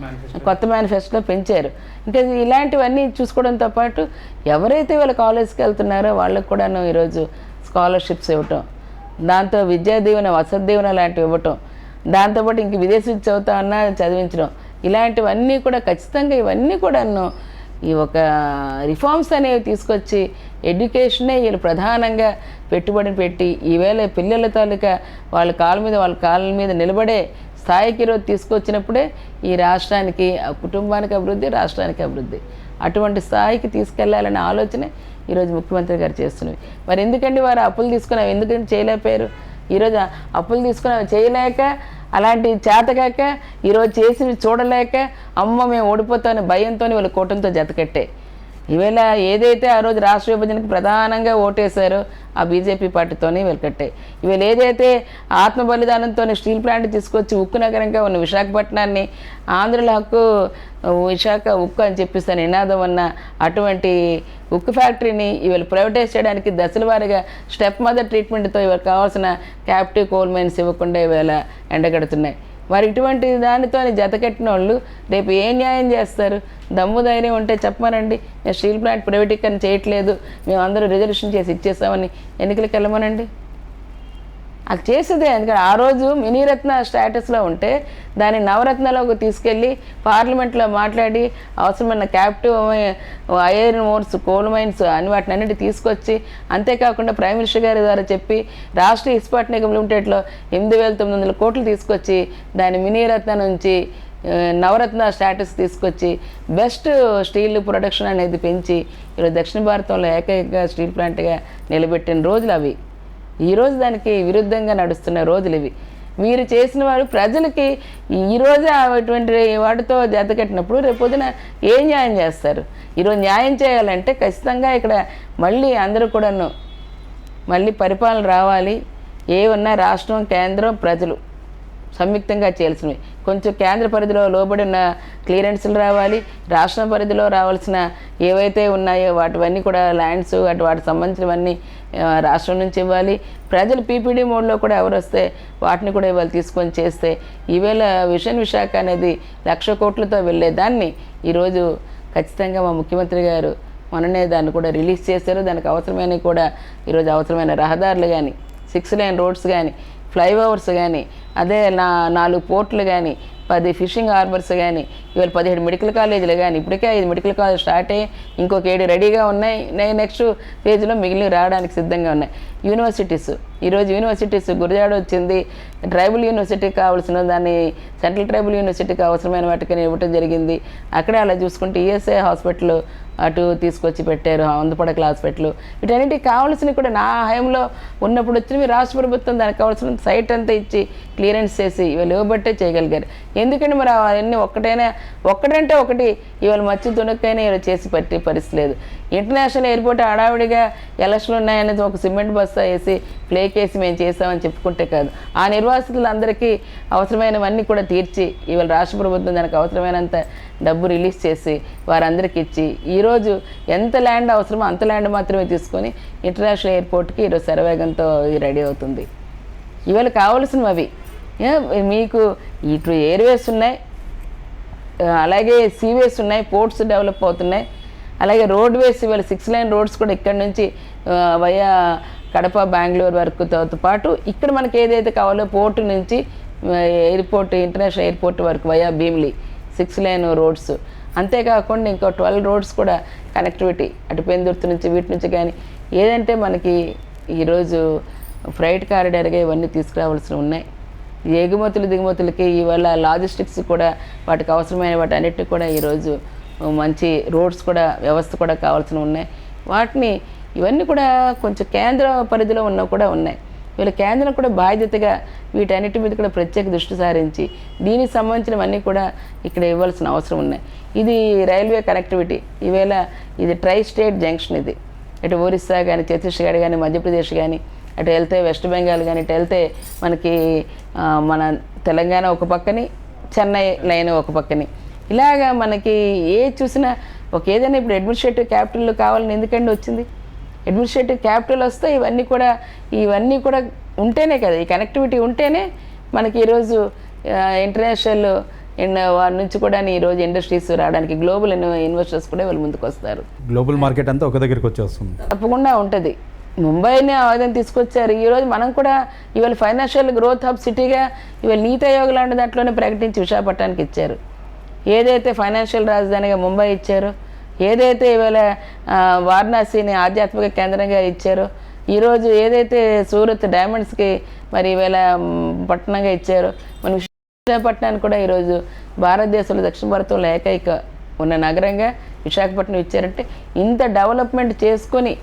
B: కొత్త మేనిఫెస్టోలో పెంచారు. ఇంకా ఇలాంటివన్నీ చూసుకోవడంతో పాటు ఎవరైతే వీళ్ళ కాలేజ్కి వెళ్తున్నారో వాళ్ళకు కూడాను ఈరోజు స్కాలర్షిప్స్ ఇవ్వటం, దాంతో విద్యా దీవెన, వసతి దీవెన లాంటివి ఇవ్వటం, దాంతోపాటు ఇంక విదేశీ చదువుతామన్నా చదివించడం, ఇలాంటివన్నీ కూడా ఖచ్చితంగా ఇవన్నీ కూడాను ఈ ఒక రిఫార్మ్స్ అనేవి తీసుకొచ్చి ఎడ్యుకేషనే వీళ్ళు ప్రధానంగా పెట్టుబడిని పెట్టి ఈవేళ పిల్లల తాలూకా వాళ్ళ కాళ్ళ మీద నిలబడే స్థాయికి ఈరోజు తీసుకొచ్చినప్పుడే ఈ రాష్ట్రానికి, ఆ కుటుంబానికి అభివృద్ధి, రాష్ట్రానికి అభివృద్ధి. అటువంటి స్థాయికి తీసుకెళ్లాలనే ఆలోచనే ఈరోజు ముఖ్యమంత్రి గారు చేస్తున్నవి. మరి ఎందుకండి వారు అప్పులు తీసుకుని అవి ఎందుకంటే చేయలేకపోయారు? ఈరోజు అప్పులు తీసుకుని అవి చేయలేక, అలాంటి చేతకాక, ఈరోజు చేసి చూడలేక అమ్మ మేము ఓడిపోతామని భయంతో వాళ్ళు కూటమితో జతకట్టే ఈవేళ ఏదైతే ఆ రోజు రాష్ట్ర విభజనకు ప్రధానంగా ఓటేశారో ఆ బీజేపీ పార్టీతోనే వెలకట్టాయి. ఇవాళ ఏదైతే ఆత్మ బలిదానంతో స్టీల్ ప్లాంట్ తీసుకొచ్చి ఉక్కు నగరంగా ఉన్న విశాఖపట్నాన్ని ఆంధ్రుల హక్కు విశాఖ ఉక్కు అని చెప్పిస్తాను నినాదం ఉన్న అటువంటి ఉక్కు ఫ్యాక్టరీని ఇవాళ ప్రైవేటైజ్ చేయడానికి దశల వారీగా స్టెప్ మదర్ ట్రీట్మెంట్తో ఇవాళ కావాల్సిన క్యాప్టివ్ కోల్ మైన్స్ ఇవ్వకుండా ఇవాళ ఎండగడుతున్నాయి. మరి ఇటువంటి దానితో జతకట్టిన వాళ్ళు రేపు ఏ న్యాయం చేస్తారు? దమ్ము ధైర్యం ఉంటే చెప్పమనండి, నేను స్టీల్ ప్లాంట్ ప్రైవేటీకరణ చేయట్లేదు, మేము అందరూ రిజర్వేషన్ చేసి ఇచ్చేసామని ఎన్నికలకు వెళ్ళమనండి. అది చేసేదే. ఎందుకంటే ఆ రోజు మినీరత్న స్టేటస్లో ఉంటే దాన్ని నవరత్నాలోకి తీసుకెళ్ళి పార్లమెంట్లో మాట్లాడి అవసరమైన captive iron ores, coal mines అని వాటిని అన్నింటి తీసుకొచ్చి, అంతేకాకుండా ప్రైమ్ మినిస్టర్ గారి ద్వారా చెప్పి రాష్ట్రీయ ఇస్పాట్ నిగమ్ లిమిటెడ్లో 8,900 కోట్లు తీసుకొచ్చి దాని మినీరత్న నుంచి నవరత్న స్టేటస్ తీసుకొచ్చి బెస్ట్ స్టీల్ ప్రొడక్షన్ అనేది పెంచి ఈరోజు దక్షిణ భారతంలో ఏకైక స్టీల్ ప్లాంట్గా నిలబెట్టిన రోజులు అవి. ఈరోజు దానికి విరుద్ధంగా నడుస్తున్న రోజులు ఇవి. మీరు చేసిన వారు ప్రజలకి ఈరోజు అటువంటి వాటితో జతకట్టినప్పుడు రేపొద్దున ఏం న్యాయం చేస్తారు? ఈరోజు న్యాయం చేయాలంటే ఖచ్చితంగా ఇక్కడ మళ్ళీ అందరూ కూడాను మళ్ళీ పరిపాలన రావాలి. ఏమన్నా రాష్ట్రం, కేంద్రం, ప్రజలు సంయుక్తంగా చేయాల్సినవి. కొంచెం కేంద్ర పరిధిలో లోబడిన క్లియరెన్స్లు రావాలి, రాష్ట్ర పరిధిలో రావాల్సిన ఏవైతే ఉన్నాయో వాటివన్నీ కూడా ల్యాండ్స్ వాటికి సంబంధించినవన్నీ రాష్ట్రం నుంచి ఇవ్వాలి. ప్రజలు పీపీడీ మోడ్లో కూడా ఎవరు వస్తే వాటిని కూడా ఇవాళ తీసుకొని చేస్తే ఈవేళ విషన్ విశాఖ అనేది 1,00,000 కోట్లతో వెళ్ళేదాన్ని ఈరోజు ఖచ్చితంగా మా ముఖ్యమంత్రి గారు మొన్ననే దాన్ని కూడా రిలీజ్ చేశారు. దానికి అవసరమైనవి కూడా ఈరోజు అవసరమైన రహదారులు కానీ, 6 లేన్ రోడ్స్ కానీ, ఫ్లైఓవర్స్ కానీ, అదే 4 పోర్ట్లు కానీ, 10 ఫిషింగ్ హార్బర్స్ కానీ, ఇవాళ 17 మెడికల్ కాలేజీలు కానీ, ఇప్పటికే 5 మెడికల్ కాలేజ్ స్టార్ట్ అయ్యి ఇంకొక 7 రెడీగా ఉన్నాయి. నెక్స్ట్ ఫేజ్లో మిగిలిన రావడానికి సిద్ధంగా ఉన్నాయి. యూనివర్సిటీస్, ఈరోజు యూనివర్సిటీస్ గురజాడ వచ్చింది. ట్రైబల్ యూనివర్సిటీకి కావాల్సిన దాన్ని సెంట్రల్ ట్రైబల్ యూనివర్సిటీకి అవసరమైన వాటికి ఇవ్వటం జరిగింది. అక్కడే అలా చూసుకుంటే ఈఎస్ఐ హాస్పిటల్ అటు తీసుకొచ్చి పెట్టారు, వందపడకల హాస్పిటల్. వీటన్నిటికి కావాల్సినవి కూడా నా హయాంలో ఉన్నప్పుడు వచ్చినవి రాష్ట్ర ప్రభుత్వం దానికి కావాల్సిన సైట్ అంతా ఇచ్చి క్లియరెన్స్ చేసి ఇవాళ ఇవ్వబట్టే చేయగలిగారు. ఎందుకంటే మరి అవన్నీ ఒక్కటంటే ఒకటి ఇవాళ మచ్చి తునక్కైనా ఇవాళ చేసి పట్టే పరిస్థితి లేదు. ఇంటర్నేషనల్ ఎయిర్పోర్ట్ హడావిడిగా ఎలక్షన్లు ఉన్నాయనేది ఒక సిమెంట్ బస్తా వేసి ప్లేక్ వేసి మేము చేసామని చెప్పుకుంటే కాదు, ఆ నిర్వాసితులందరికీ అవసరమైనవన్నీ కూడా తీర్చి ఇవాళ రాష్ట్ర ప్రభుత్వం దానికి అవసరమైనంత డబ్బు రిలీజ్ చేసి వారందరికీ ఇచ్చి ఈరోజు ఎంత ల్యాండ్ అవసరమో అంత ల్యాండ్ మాత్రమే తీసుకొని ఇంటర్నేషనల్ ఎయిర్పోర్ట్కి ఈరోజు శరవేగంతో రెడీ అవుతుంది. ఇవాళ కావాల్సినవి అవి మీకు ఇటు ఎయిర్వేస్ ఉన్నాయి, అలాగే సీవేస్ ఉన్నాయి, పోర్ట్స్ డెవలప్ అవుతున్నాయి, అలాగే రోడ్వేస్ ఇవాళ 6 లేన్ రోడ్స్ కూడా ఇక్కడ నుంచి వయా కడప, బెంగళూరు వరకుతో పాటు ఇక్కడ మనకి ఏదైతే కావాలో పోర్టు నుంచి ఎయిర్పోర్ట్, ఇంటర్నేషనల్ ఎయిర్పోర్ట్ వరకు వయా భీమిలి 6 లేన్ రోడ్స్. అంతేకాకుండా ఇంకో 12 రోడ్స్ కూడా కనెక్టివిటీ అటు పెందుర్తి నుంచి వీటి నుంచి కానీ ఏదంటే మనకి ఈరోజు ఫ్రైట్ కారిడార్గా ఇవన్నీ తీసుకురావాల్సినవి ఉన్నాయి. ఎగుమతులు దిగుమతులకి ఇవాళ లాజిస్టిక్స్ కూడా వాటికి అవసరమైన వాటి అన్నిటిని కూడా ఈరోజు మంచి రోడ్స్ కూడా వ్యవస్థ కూడా కావాల్సినవి ఉన్నాయి. వాటిని ఇవన్నీ కూడా కొంచెం కేంద్ర పరిధిలో ఉన్నవి కూడా ఉన్నాయి. వీళ్ళ కేంద్రం కూడా బాధ్యతగా వీటన్నిటి మీద కూడా ప్రత్యేక దృష్టి సారించి దీనికి సంబంధించినవన్నీ కూడా ఇక్కడ ఇవ్వాల్సిన అవసరం ఉన్నాయి. ఇది రైల్వే కనెక్టివిటీ, ఈవేళ ఇది ట్రై స్టేట్ జంక్షన్. ఇది ఇటు ఒరిస్సా కానీ, ఛత్తీస్గఢ్ కానీ, మధ్యప్రదేశ్ కానీ, అటు వెళ్తే వెస్ట్ బెంగాల్ కానీ, ఇటు వెళ్తే మనకి మన తెలంగాణ ఒక పక్కని, చెన్నై లైన్ ఒక పక్కని, ఇలాగా మనకి ఏ చూసినా ఏదైనా ఇప్పుడు అడ్మినిస్ట్రేటివ్ క్యాపిటల్ కావాలని ఎందుకండి వచ్చింది? అడ్మినిస్ట్రేటివ్ క్యాపిటల్ వస్తే ఇవన్నీ కూడా ఉంటేనే కదా, ఈ కనెక్టివిటీ ఉంటేనే మనకి ఈరోజు ఇంటర్నేషనల్ వారి నుంచి కూడా ఈరోజు ఇండస్ట్రీస్ రావడానికి గ్లోబల్ ఇన్వెస్టర్స్ కూడా వాళ్ళు ముందుకు వస్తారు.
A: గ్లోబల్ మార్కెట్ అంతా ఒక దగ్గరికి వచ్చేస్తుంది,
B: తప్పకుండా ఉంటుంది. ముంబైని ఆదాయం తీసుకొచ్చారు. ఈరోజు మనం కూడా ఇవాళ ఫైనాన్షియల్ గ్రోత్ హబ్ సిటీగా ఇవాళ నీతి ఆయోగ్ లాంటి దాంట్లోనే ప్రకటించి విశాఖపట్నానికి ఇచ్చారు. ఏదైతే ఫైనాన్షియల్ రాజధానిగా ముంబై ఇచ్చారో, ఏదైతే ఇవాళ వారణాసిని ఆధ్యాత్మిక కేంద్రంగా ఇచ్చారో, ఈరోజు ఏదైతే సూరత్ డైమండ్స్కి మరి ఇవాళ పట్టణంగా ఇచ్చారో, మన విశాఖపట్నాన్ని కూడా ఈరోజు భారతదేశంలో దక్షిణ భారతంలో ఏకైక ఉన్న నగరంగా విశాఖపట్నం ఇచ్చారంటే ఇంత డెవలప్మెంట్ చేసుకొని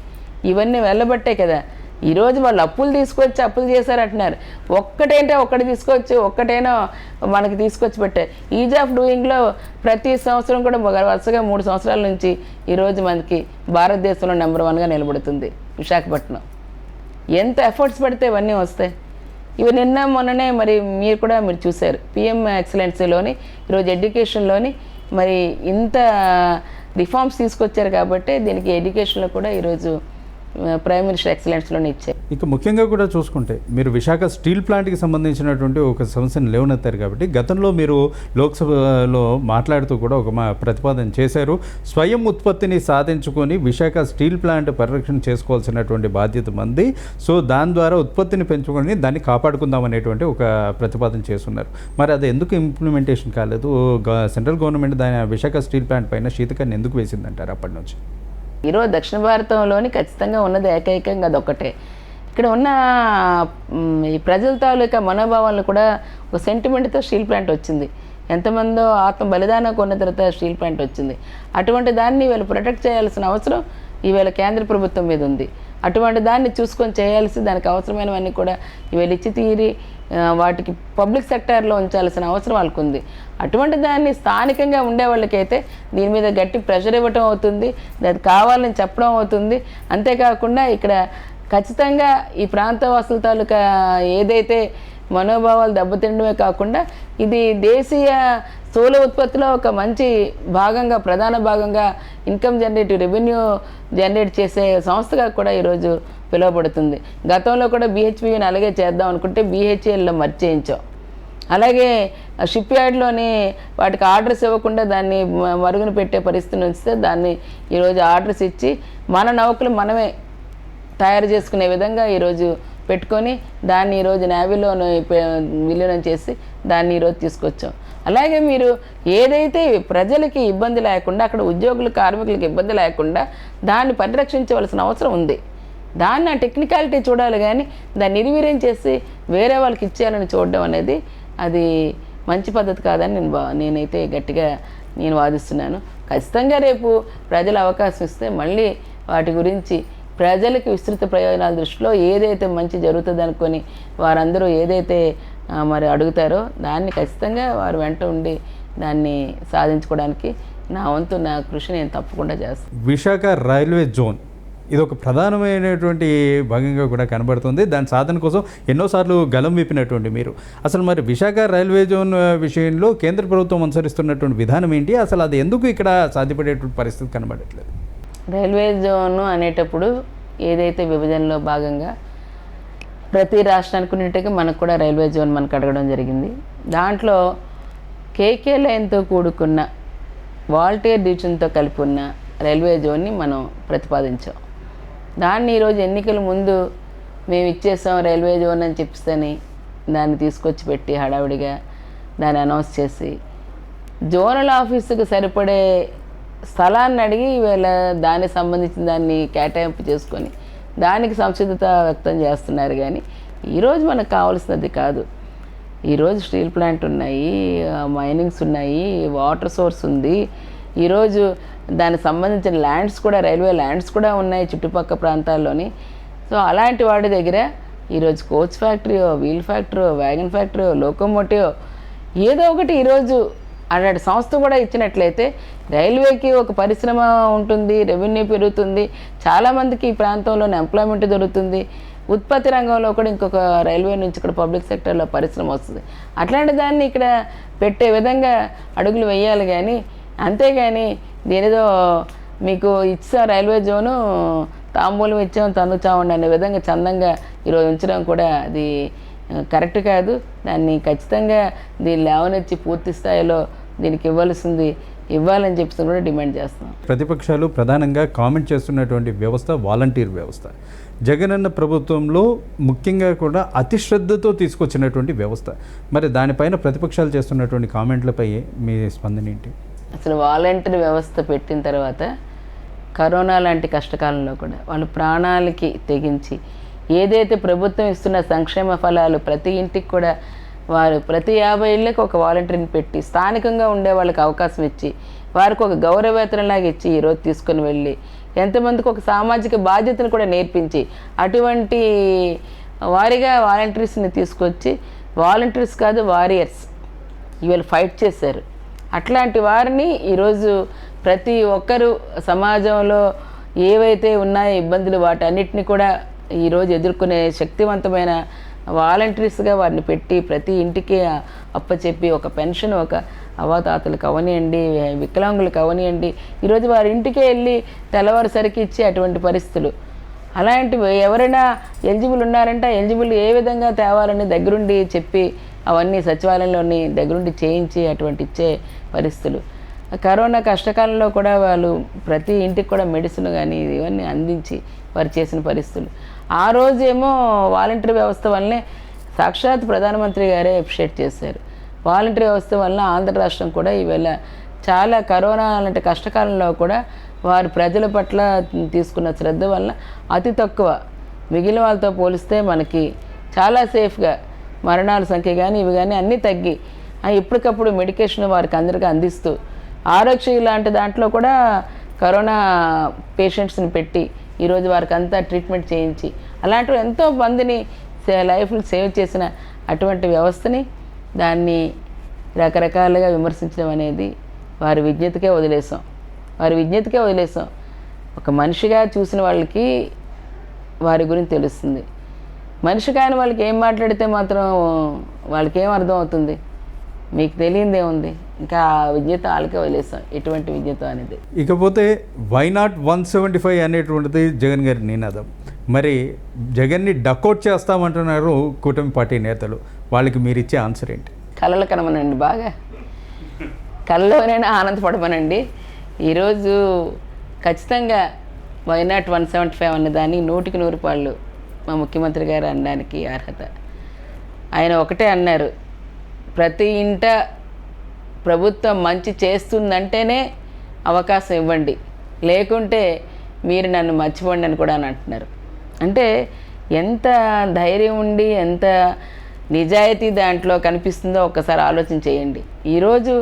B: ఇవన్నీ వెళ్ళబట్టే కదా ఈరోజు వాళ్ళు అప్పులు చేశారంటున్నారు. ఒక్కటేంటో ఒక్కటి తీసుకొచ్చి ఒక్కటైనా మనకి తీసుకొచ్చి పెట్టారు. ఈజ్ ఆఫ్ డూయింగ్లో ప్రతి సంవత్సరం కూడా వరుసగా 3 సంవత్సరాల నుంచి ఈరోజు మనకి భారతదేశంలో నెంబర్ 1గా నిలబడుతుంది విశాఖపట్నం. ఎంత ఎఫర్ట్స్ పెడితే ఇవన్నీ వస్తాయి. ఇవి నిన్న మొన్ననే మరి మీరు చూశారు పిఎం ఎక్సలెన్సీలోని ఈరోజు ఎడ్యుకేషన్లోని మరి ఇంత రిఫార్మ్స్ తీసుకొచ్చారు కాబట్టి దీనికి ఎడ్యుకేషన్లో కూడా ఈరోజు ప్రైమ్ మినిస్టర్ ఎక్సలెన్స్లోనే ఇచ్చారు.
A: ఇక ముఖ్యంగా కూడా చూసుకుంటే మీరు విశాఖ స్టీల్ ప్లాంట్కి సంబంధించినటువంటి ఒక సమస్యను లేవనెత్తారు కాబట్టి గతంలో మీరు లోక్సభలో మాట్లాడుతూ కూడా ఒక ప్రతిపాదన చేశారు. స్వయం ఉత్పత్తిని సాధించుకొని విశాఖ స్టీల్ ప్లాంట్ పరిరక్షణ చేసుకోవాల్సినటువంటి బాధ్యత మంది. సో దాని ద్వారా ఉత్పత్తిని పెంచుకొని దాన్ని కాపాడుకుందాం అనేటువంటి ఒక ప్రతిపాదన చేస్తున్నారు. మరి అది ఎందుకు ఇంప్లిమెంటేషన్ కాలేదు? సెంట్రల్ గవర్నమెంట్ దాని విశాఖ స్టీల్ ప్లాంట్ పైన శీతకాన్ని ఎందుకు వేసిందంటారు అప్పటి నుంచి?
B: ఈరోజు దక్షిణ భారతంలోని ఖచ్చితంగా ఉన్నది ఏకైకంగా అదొక్కటే. ఇక్కడ ఉన్న ఈ ప్రజల తాలూకా మనోభావాలను కూడా ఒక సెంటిమెంట్తో స్టీల్ ప్లాంట్ వచ్చింది. ఎంతమందో ఆత్మ బలిదానం కొన్న తర్వాత స్టీల్ ప్లాంట్ వచ్చింది. అటువంటి దాన్ని వీళ్ళు ప్రొటెక్ట్ చేయాల్సిన అవసరం ఈవేళ కేంద్ర ప్రభుత్వం మీద ఉంది. అటువంటి దాన్ని చూసుకొని చేయాల్సి, దానికి అవసరమైనవన్నీ కూడా వీళ్ళు ఇచ్చి తీరి వాటికి పబ్లిక్ సెక్టార్లో ఉంచాల్సిన అవసరం వాళ్ళకు ఉంది. అటువంటి దాన్ని స్థానికంగా ఉండే వాళ్ళకైతే దీని మీద గట్టి ప్రెషర్ ఇవ్వటం అవుతుంది, అది కావాలని చెప్పడం అవుతుంది. అంతేకాకుండా ఇక్కడ ఖచ్చితంగా ఈ ప్రాంతవాసుల తాలూకా ఏదైతే మనోభావాలు దెబ్బతినడమే కాకుండా ఇది దేశీయ స్థూల ఉత్పత్తిలో ఒక మంచి భాగంగా, ప్రధాన భాగంగా ఇన్కమ్ రెవెన్యూ జనరేట్ చేసే సంస్థగా కూడా ఈరోజు పిలువబడుతుంది. గతంలో కూడా BHPని అలాగే చేద్దాం అనుకుంటే BHELలో మర్జ్ చేయించాం. అలాగే షిప్ యార్డ్లోని వాటికి ఆర్డర్స్ ఇవ్వకుండా దాన్ని మరుగున పెట్టే పరిస్థితిని ఉంచితే దాన్ని ఈరోజు ఆర్డర్స్ ఇచ్చి మన నౌకలు మనమే తయారు చేసుకునే విధంగా ఈరోజు పెట్టుకొని దాన్ని ఈరోజు నేవీలోను విలీనం చేసి దాన్ని ఈరోజు తీసుకొచ్చాం. అలాగే మీరు ఏదైతే ప్రజలకి ఇబ్బంది లేకుండా, అక్కడ ఉద్యోగులు కార్మికులకు ఇబ్బంది లేకుండా దాన్ని పరిరక్షించవలసిన అవసరం ఉంది. దాన్ని ఆ టెక్నికాలిటీ చూడాలి, కానీ దాన్ని నిర్వీర్యం చేసి వేరే వాళ్ళకి ఇచ్చేయాలని చూడడం అనేది అది మంచి పద్ధతి కాదని నేనైతే గట్టిగా వాదిస్తున్నాను. ఖచ్చితంగా రేపు ప్రజలు అవకాశం ఇస్తే మళ్ళీ వాటి గురించి ప్రజలకు విస్తృత ప్రయోజనాల దృష్టిలో ఏదైతే మంచి జరుగుతుంది అనుకొని వారందరూ ఏదైతే మరి అడుగుతారో దాన్ని ఖచ్చితంగా వారు వెంట ఉండి దాన్ని సాధించుకోవడానికి నా వంతు, నా కృషి నేను తప్పకుండా చేస్తాను.
A: విశాఖ రైల్వే జోన్ ఇది ఒక ప్రధానమైనటువంటి భాగంగా కూడా కనబడుతుంది. దాని సాధన కోసం ఎన్నోసార్లు గలం విప్పినటువంటి మీరు అసలు మరి విశాఖ రైల్వే జోన్ విషయంలో కేంద్ర ప్రభుత్వం అనుసరిస్తున్నటువంటి విధానం ఏంటి, అసలు అది ఎందుకు ఇక్కడ సాధ్యపడేటువంటి పరిస్థితి కనబడట్లేదు?
B: రైల్వే జోన్ అనేటప్పుడు ఏదైతే విభజనలో భాగంగా ప్రతి రాష్ట్రానికి ఉన్నట్టుగా మనకు కూడా రైల్వే జోన్ మనకు అడగడం జరిగింది. దాంట్లో కేకే లైన్తో కూడుకున్న వాల్టేర్ డివిజన్తో కలిపి ఉన్న రైల్వే జోన్ని మనం ప్రతిపాదించాం. దాన్ని ఈరోజు ఎన్నికల ముందు మేము ఇచ్చేసాం రైల్వే జోన్ అని చెప్పిస్తేనే దాన్ని తీసుకొచ్చి పెట్టి హడావిడిగా దాన్ని అనౌన్స్ చేసి జోనల్ ఆఫీసుకు సరిపడే స్థలాన్ని అడిగి వీళ్ళ దానికి సంబంధించిన దాన్ని కేటాయింపు చేసుకొని దానికి సంసిద్ధత వ్యక్తం చేస్తున్నారు. కానీ ఈరోజు మనకు కావాల్సినది కాదు. ఈరోజు స్టీల్ ప్లాంట్ ఉన్నాయి, మైనింగ్స్ ఉన్నాయి, వాటర్ సోర్స్ ఉంది, ఈరోజు దానికి సంబంధించిన ల్యాండ్స్ కూడా, రైల్వే ల్యాండ్స్ కూడా ఉన్నాయి చుట్టుపక్కల ప్రాంతాల్లోని. సో అలాంటి వాడి దగ్గర ఈరోజు coach factory, wheel factory, wagon factory, locomotive ఏదో ఒకటి ఈరోజు అలాంటి సంస్థ కూడా ఇచ్చినట్లయితే రైల్వేకి ఒక పరిశ్రమ ఉంటుంది, రెవెన్యూ పెరుగుతుంది, చాలామందికి ఈ ప్రాంతంలోనే ఎంప్లాయ్మెంట్ దొరుకుతుంది, ఉత్పత్తి రంగంలో కూడా ఇంకొక రైల్వే నుంచి ఇక్కడ పబ్లిక్ సెక్టర్లో పరిశ్రమ వస్తుంది. అట్లాంటి దాన్ని ఇక్కడ పెట్టే విధంగా అడుగులు వేయాలి. కానీ అంతేగాని దీనిదో మీకు ఇచ్చాం రైల్వే జోను, తాంబూలం ఇచ్చాం తన్నుచామండి అనే విధంగా చందంగా ఈరోజు ఉంచడం కూడా అది కరెక్ట్ కాదు. దాన్ని ఖచ్చితంగా దీన్ని లేవనెత్తి పూర్తి స్థాయిలో దీనికి ఇవ్వాలని చెప్పి కూడా డిమాండ్ చేస్తున్నాం.
A: ప్రతిపక్షాలు ప్రధానంగా కామెంట్ చేస్తున్నటువంటి వ్యవస్థ వాలంటీర్ వ్యవస్థ. జగనన్న ప్రభుత్వంలో ముఖ్యంగా కూడా అతి శ్రద్ధతో తీసుకొచ్చినటువంటి వ్యవస్థ. మరి దానిపైన ప్రతిపక్షాలు చేస్తున్నటువంటి కామెంట్లపై మీ స్పందన ఏంటి?
B: అసలు వాలంటీర్ వ్యవస్థ పెట్టిన తర్వాత కరోనా లాంటి కష్టకాలంలో కూడా వాళ్ళు ప్రాణాలకి తెగించి ఏదైతే ప్రభుత్వం ఇస్తున్న సంక్షేమ ఫలాలు ప్రతి ఇంటికి కూడా వారు ప్రతి 50 ఇళ్ళకి ఒక వాలంటీర్ని పెట్టి స్థానికంగా ఉండే వాళ్ళకి అవకాశం ఇచ్చి వారికి ఒక గౌరవవేతనలాగా ఇచ్చి ఈరోజు తీసుకొని వెళ్ళి ఎంతమందికి ఒక సామాజిక బాధ్యతను కూడా నేర్పించి అటువంటి వారిగా వాలంటీర్స్ని తీసుకొచ్చి, వాలంటీర్స్ కాదు వారియర్స్ ఇవాళ ఫైట్ చేశారు. అట్లాంటి వారిని ఈరోజు ప్రతి ఒక్కరూ సమాజంలో ఏవైతే ఉన్నాయో ఇబ్బందులు వాటన్నిటిని కూడా ఈరోజు ఎదుర్కొనే శక్తివంతమైన వాలంటీర్స్గా వారిని పెట్టి ప్రతి ఇంటికి అప్పచెప్పి ఒక పెన్షన్, ఒక అవాతాతలకు అవనియండి, వికలాంగులకు అవనియండి, ఈరోజు వారి ఇంటికే వెళ్ళి తెల్లవారుసరికి ఇచ్చి అటువంటి పరిస్థితులు. అలాంటివి ఎవరైనా ఎలిజిబుల్ ఉన్నారంటే ఎలిజిబుల్ ఏ విధంగా తేవాలని దగ్గరుండి చెప్పి అవన్నీ సచివాలయంలోని దగ్గరుండి చేయించి అటువంటి ఇచ్చే పరిస్థితులు. కరోనా కష్టకాలంలో కూడా వాళ్ళు ప్రతి ఇంటికి కూడా మెడిసిన్ కానీ ఇవన్నీ అందించి వారు చేసిన పరిస్థితులు. ఆ రోజేమో వాలంటీర్ వ్యవస్థ వల్లనే సాక్షాత్ ప్రధానమంత్రి గారే అప్రిషియేట్ చేశారు. వాలంటీర్ వ్యవస్థ వలన ఆంధ్ర రాష్ట్రం కూడా ఈవేళ చాలా కరోనా లాంటి కష్టకాలంలో కూడా వారు ప్రజల పట్ల తీసుకున్న శ్రద్ధ వల్ల అతి తక్కువ మిగిలిన వాళ్ళతో పోలిస్తే మనకి చాలా సేఫ్గా మరణాల సంఖ్య కానీ ఇవి కానీ అన్నీ తగ్గి ఎప్పటికప్పుడు మెడికేషన్ వారికి అందరికీ అందిస్తూ ఆరోగ్య లాంటి దాంట్లో కూడా కరోనా పేషెంట్స్ని పెట్టి ఈరోజు వారికి అంతా ట్రీట్మెంట్ చేయించి అలాంటి ఎంతో మందిని లైఫ్లు సేవ్ చేసిన అటువంటి వ్యవస్థని దాన్ని రకరకాలుగా విమర్శించడం అనేది వారి విజ్ఞతకే వదిలేసాం. ఒక మనిషిగా చూసిన వాళ్ళకి వారి గురించి తెలుస్తుంది. మనిషి కాని వాళ్ళకి ఏం మాట్లాడితే మాత్రం వాళ్ళకి ఏం అర్థం అవుతుంది? మీకు తెలియదే ఉంది. ఇంకా ఆ విజ్ఞత వాళ్ళకే వదిలేసాం, ఎటువంటి విజ్ఞత అనేది.
A: ఇకపోతే వై నాట్ 175 అనేటువంటిది జగన్ గారి నినాదం. మరి జగన్ని డకౌట్ చేస్తామంటున్నారు కూటమి పార్టీ నేతలు. వాళ్ళకి మీరు ఇచ్చే ఆన్సర్ ఏంటి?
B: కళలు కనమనండి, బాగా కళ్ళలోనైనా ఆనందపడమనండి. ఈరోజు ఖచ్చితంగా వై నాట్ 175 అనే దాన్ని 100కి 100 రూపాయలు మా ముఖ్యమంత్రి గారు అనడానికి అర్హత. ఆయన ఒకటే అన్నారు, ప్రతి ఇంట ప్రభుత్వం మంచి చేస్తుందంటేనే అవకాశం ఇవ్వండి, లేకుంటే మీరు నన్ను మర్చిపోండి అని కూడా అని అంటున్నారు. అంటే ఎంత ధైర్యం ఉండి ఎంత నిజాయితీ దాంట్లో కనిపిస్తుందో ఒక్కసారి ఆలోచన చేయండి. ఈరోజు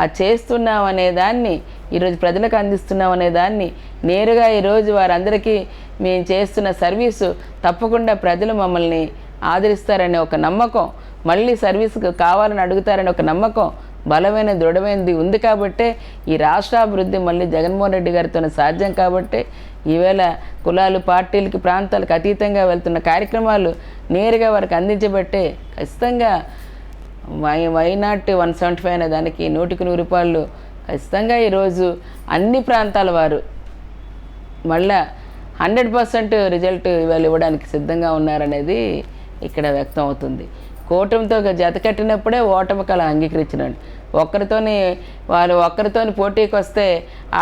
B: ఆ చేస్తున్నాం అనే దాన్ని, ఈరోజు ప్రజలకు అందిస్తున్నాం అనే దాన్ని నేరుగా ఈరోజు వారందరికీ మేము చేస్తున్న సర్వీసు తప్పకుండా ప్రజలు మమ్మల్ని ఆదరిస్తారనే ఒక నమ్మకం, మళ్ళీ సర్వీసుకు కావాలని అడుగుతారనే ఒక నమ్మకం బలమైన దృఢమైనది ఉంది. కాబట్టే ఈ రాష్ట్ర అభివృద్ధి మళ్ళీ జగన్మోహన్ రెడ్డి గారితో సాధ్యం. కాబట్టే ఈవేళ కులాలు, పార్టీలకి, ప్రాంతాలకు అతీతంగా వెళ్తున్న కార్యక్రమాలు నేరుగా వారికి అందించబట్టే ఖచ్చితంగా వై నాట్ 175 అనే దానికి 100కి 100 రూపాయలు ఖచ్చితంగా ఈరోజు అన్ని ప్రాంతాల వారు మళ్ళా 100% రిజల్ట్ ఇవాళ ఇవ్వడానికి సిద్ధంగా ఉన్నారనేది ఇక్కడ వ్యక్తం అవుతుంది. కూటమితో జత కట్టినప్పుడే ఓటమి కళ అంగీకరించినండి. ఒక్కరితోని పోటీకి వస్తే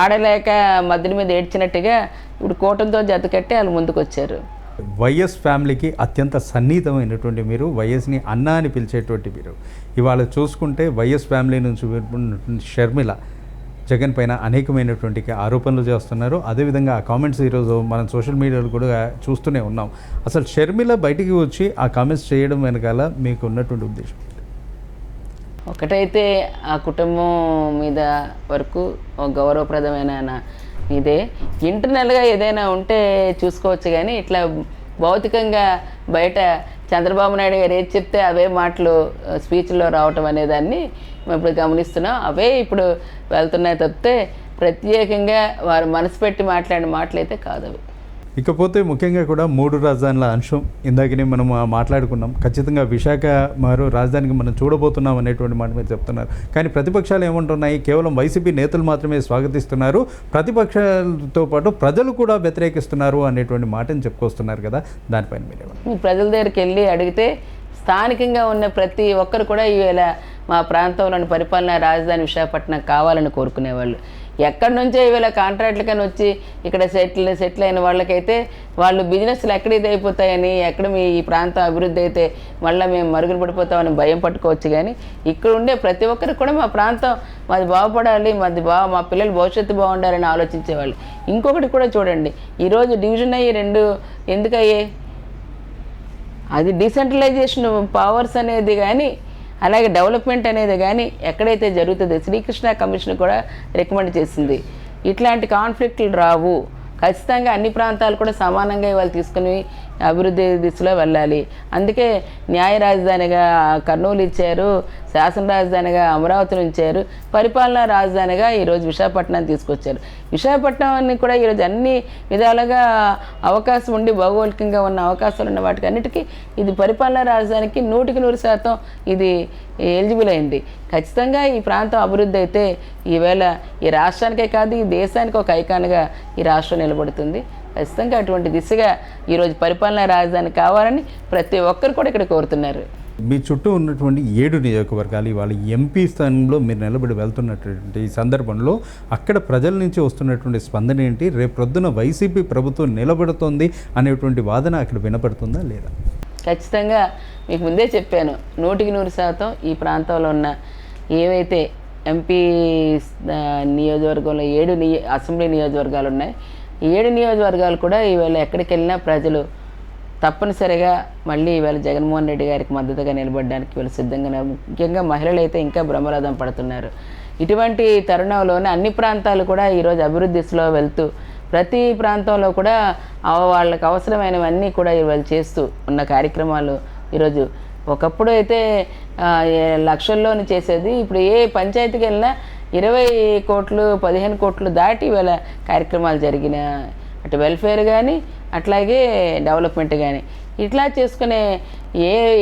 B: ఆడలేక మధ్యల మీద ఏడ్చినట్టుగా ఇప్పుడు కూటమితో జత కట్టి వాళ్ళు ముందుకు వచ్చారు.
A: వైఎస్ ఫ్యామిలీకి అత్యంత సన్నిహితమైనటువంటి మీరు, వైఎస్ని అన్న అని పిలిచేటువంటి మీరు, ఇవాళ చూసుకుంటే వైఎస్ ఫ్యామిలీ నుంచి షర్మిల జగన్ పైన అనేకమైనటువంటి ఆరోపణలు చేస్తున్నారు. అదేవిధంగా ఆ కామెంట్స్ ఈరోజు మనం సోషల్ మీడియాలో కూడా చూస్తూనే ఉన్నాం. అసలు షర్మిల బయటికి వచ్చి ఆ కామెంట్స్ చేయడం వెనకాల మీకు ఉన్నటువంటి ఉద్దేశం?
B: ఒకటైతే ఆ కుటుంబం మీద వరకు ఒక గౌరవప్రదమైన ఇదే, ఇంటర్నల్గా ఏదైనా ఉంటే చూసుకోవచ్చు. కానీ ఇట్లా భౌతికంగా బయట చంద్రబాబు నాయుడు గారు ఏది చెప్తే అవే మాటలు స్పీచ్లో రావటం అనేదాన్ని మేము ఇప్పుడు గమనిస్తున్నాం. అవే ఇప్పుడు వెళ్తున్నాయి తప్పితే ప్రత్యేకంగా వారు మనసు పెట్టి మాట్లాడిన మాటలు అయితే కాదు అవి.
A: ఇకపోతే ముఖ్యంగా కూడా 3 రాజధానుల అంశం ఇందాకనే మనం మాట్లాడుకున్నాం. ఖచ్చితంగా విశాఖ మరో రాజధానికి మనం చూడబోతున్నాం అనేటువంటి మాట మీరు చెప్తున్నారు. కానీ ప్రతిపక్షాలు ఏమంటున్నాయి? కేవలం వైసీపీ నేతలు మాత్రమే స్వాగతిస్తున్నారు, ప్రతిపక్షాలతో పాటు ప్రజలు కూడా వ్యతిరేకిస్తున్నారు అనేటువంటి మాటని చెప్పుకొస్తున్నారు కదా, దానిపైన మీరు
B: ప్రజల దగ్గరికి వెళ్ళి అడిగితే స్థానికంగా ఉన్న ప్రతి ఒక్కరు కూడా ఈవేళ మా ప్రాంతంలోని పరిపాలనా రాజధాని విశాఖపట్నం కావాలని కోరుకునేవాళ్ళు. ఎక్కడి నుంచో ఈవేళ కాంట్రాక్ట్లకని వచ్చి ఇక్కడ సెటిల్ అయిన వాళ్ళకైతే వాళ్ళు బిజినెస్లు ఎక్కడ ఇది అయిపోతాయని, ఎక్కడ మీ ఈ ప్రాంతం అభివృద్ధి అయితే మళ్ళీ మేము మరుగున పడిపోతామని భయం పట్టుకోవచ్చు. కానీ ఇక్కడ ఉండే ప్రతి ఒక్కరికి కూడా మా ప్రాంతం మాది బాగుపడాలి, మా పిల్లల భవిష్యత్తు బాగుండాలని ఆలోచించేవాళ్ళు. ఇంకొకటి కూడా చూడండి, ఈరోజు డివిజన్ అయ్యి 2 ఎందుకు అయ్యాయి? అది డీసెంట్రలైజేషన్ పవర్స్ అనేది కానీ అలాగే డెవలప్మెంట్ అనేది కానీ ఎక్కడైతే జరుగుతుందో శ్రీకృష్ణ కమిషన్ కూడా రికమెండ్ చేసింది. ఇట్లాంటి కాన్ఫ్లిక్ట్లు రావు, ఖచ్చితంగా అన్ని ప్రాంతాలు కూడా సమానంగా ఇవాళ తీసుకుని అభివృద్ధి దిశలో వెళ్ళాలి. అందుకే న్యాయ రాజధానిగా కర్నూలు ఇచ్చారు, శాసన రాజధానిగా అమరావతిని ఉంచారు, పరిపాలనా రాజధానిగా ఈరోజు విశాఖపట్నాన్ని తీసుకొచ్చారు. విశాఖపట్నాన్ని కూడా ఈరోజు అన్ని విధాలుగా అవకాశం ఉండి భౌగోళికంగా ఉన్న అవకాశాలు ఉన్న వాటికి అన్నిటికీ ఇది పరిపాలనా రాజధానికి 100కి 100% ఇది ఎలిజిబుల్ అయింది. ఖచ్చితంగా ఈ ప్రాంతం అభివృద్ధి అయితే ఈవేళ ఈ రాష్ట్రానికే కాదు ఈ దేశానికి ఒక ఐకాన్గా ఈ రాష్ట్రం నిలబడుతుంది. ఖచ్చితంగా అటువంటి దిశగా ఈరోజు పరిపాలనా రాజధాని కావాలని ప్రతి ఒక్కరు కూడా ఇక్కడ కోరుతున్నారు.
A: మీ చుట్టూ ఉన్నటువంటి 7 నియోజకవర్గాలు ఇవాళ ఎంపీ స్థానంలో మీరు నిలబడి వెళ్తున్నటువంటి ఈ సందర్భంలో అక్కడ ప్రజల నుంచి వస్తున్నటువంటి స్పందన ఏంటి? రేపు ప్రొద్దున వైసీపీ ప్రభుత్వం నిలబడుతుంది అనేటువంటి వాదన అక్కడ వినపడుతుందా లేదా?
B: ఖచ్చితంగా మీకు ముందే చెప్పాను, 100కి 100% ఈ ప్రాంతంలో ఉన్న ఏవైతే ఎంపీ నియోజకవర్గంలో 7 అసెంబ్లీ నియోజకవర్గాలు ఉన్నాయి, 7 నియోజకవర్గాలు కూడా ఈవేళ ఎక్కడికి వెళ్ళినా ప్రజలు తప్పనిసరిగా మళ్ళీ ఈవేళ జగన్మోహన్ రెడ్డి గారికి మద్దతుగా నిలబడడానికి వీళ్ళు సిద్ధంగా, ముఖ్యంగా మహిళలు అయితే ఇంకా బ్రహ్మరథం పడుతున్నారు. ఇటువంటి తరుణంలోనే అన్ని ప్రాంతాలు కూడా ఈరోజు అభివృద్ధి దిశలో వెళ్తూ ప్రతి ప్రాంతంలో కూడా వాళ్ళకి అవసరమైనవన్నీ కూడా వాళ్ళు చేస్తూ ఉన్న కార్యక్రమాలు ఈరోజు ఒకప్పుడు అయితే లక్షల్లోని చేసేది, ఇప్పుడు ఏ పంచాయతీకి వెళ్ళినా 20 కోట్లు 15 కోట్లు దాటి ఇవాళ కార్యక్రమాలు జరిగిన, అటు వెల్ఫేర్ కానీ అట్లాగే డెవలప్మెంట్ కానీ ఇట్లా చేసుకునే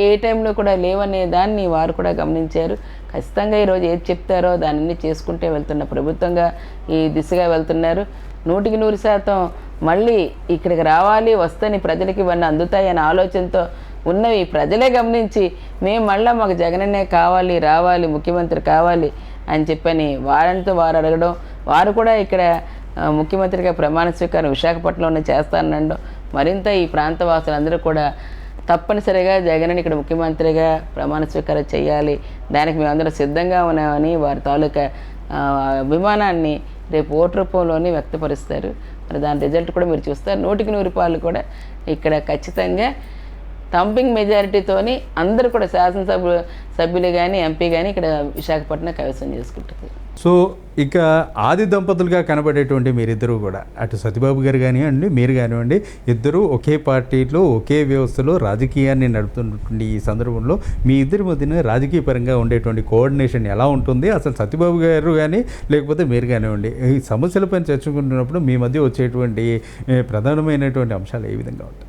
B: ఏ టైంలో కూడా లేవనే దాన్ని వారు కూడా గమనించారు. ఖచ్చితంగా ఈరోజు ఏది చెప్తారో దానిని చేసుకుంటే వెళ్తున్న ప్రభుత్వంగా ఈ దిశగా వెళ్తున్నారు. 100% మళ్ళీ ఇక్కడికి రావాలి, వస్తని ప్రజలకి ఇవన్నీ అందుతాయనే ఆలోచనతో ఉన్నవి ప్రజలే గమనించి మేము మళ్ళీ మాకు జగనన్నే కావాలి, రావాలి, ముఖ్యమంత్రి కావాలి అని చెప్పని వారంతో వారు అడగడం, వారు కూడా ఇక్కడ ముఖ్యమంత్రిగా ప్రమాణ స్వీకారం విశాఖపట్నంలోనే చేస్తానడం, మరింత ఈ ప్రాంత వాసులందరూ కూడా తప్పనిసరిగా జగన్ ఇక్కడ ముఖ్యమంత్రిగా ప్రమాణ స్వీకారం చేయాలి, దానికి మేమందరం సిద్ధంగా ఉన్నామని వారి తాలూకా అభిమానాన్ని రేపు ఓటు రూపంలోనే వ్యక్తపరుస్తారు. మరి దాని రిజల్ట్ కూడా మీరు చూస్తారు. 100% కూడా ఇక్కడ ఖచ్చితంగా థంపింగ్ మెజారిటీతోని అందరూ కూడా సభ్యులు కానీ ఎంపీ కానీ ఇక్కడ విశాఖపట్నం కైవసం చేసుకుంటారు.
A: సో ఇక ఆది దంపతులుగా కనబడేటువంటి మీరిద్దరూ కూడా, అటు సత్యబాబు గారు కానివ్వండి, మీరు కానివ్వండి, ఇద్దరూ ఒకే పార్టీలో ఒకే వ్యవస్థలో రాజకీయాన్ని నడుపుతున్నటువంటి ఈ సందర్భంలో మీ ఇద్దరి మధ్యన రాజకీయ పరంగా ఉండేటువంటి కోఆర్డినేషన్ ఎలా ఉంటుంది? అసలు సత్యబాబు గారు కానీ లేకపోతే మీరు కానివ్వండి, ఈ సమస్యలపై చర్చించుకుంటున్నప్పుడు మీ మధ్య వచ్చేటువంటి ప్రధానమైనటువంటి అంశాలు ఏ విధంగా ఉంటాయి?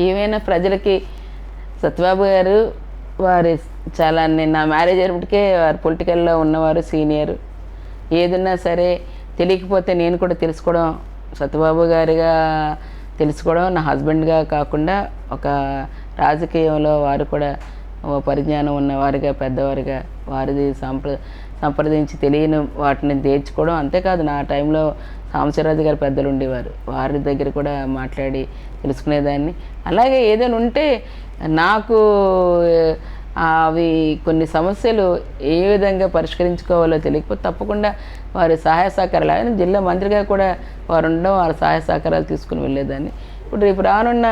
B: ఏమైనా ప్రజలకి సత్యబాబు గారు వారి చాలా, నేను నా మ్యారేజ్ అయినప్పటికే వారు పొలిటికల్లో ఉన్నవారు, సీనియర్. ఏదన్నా సరే తెలియకపోతే నేను కూడా తెలుసుకోవడం, సత్యబాబు గారిగా తెలుసుకోవడం, నా హస్బెండ్గా కాకుండా ఒక రాజకీయంలో వారు కూడా పరిజ్ఞానం ఉన్నవారుగా, పెద్దవారుగా వారిది సంప్రదించి తెలియని వాటిని తీర్చుకోవడం. అంతేకాదు నా టైంలో సాంబశివరాజు గారు పెద్దలు ఉండేవారు, వారి దగ్గర కూడా మాట్లాడి తెలుసుకునేదాన్ని. అలాగే ఏదైనా ఉంటే నాకు అవి కొన్ని సమస్యలు ఏ విధంగా పరిష్కరించుకోవాలో తెలియకపోతే తప్పకుండా వారి సహాయ సహకారాలు, ఆయన జిల్లా మంత్రిగా కూడా వారు ఉండడం, వారి సహాయ సహకారాలు తీసుకుని వెళ్ళేదాన్ని. ఇప్పుడు రేపు రానున్న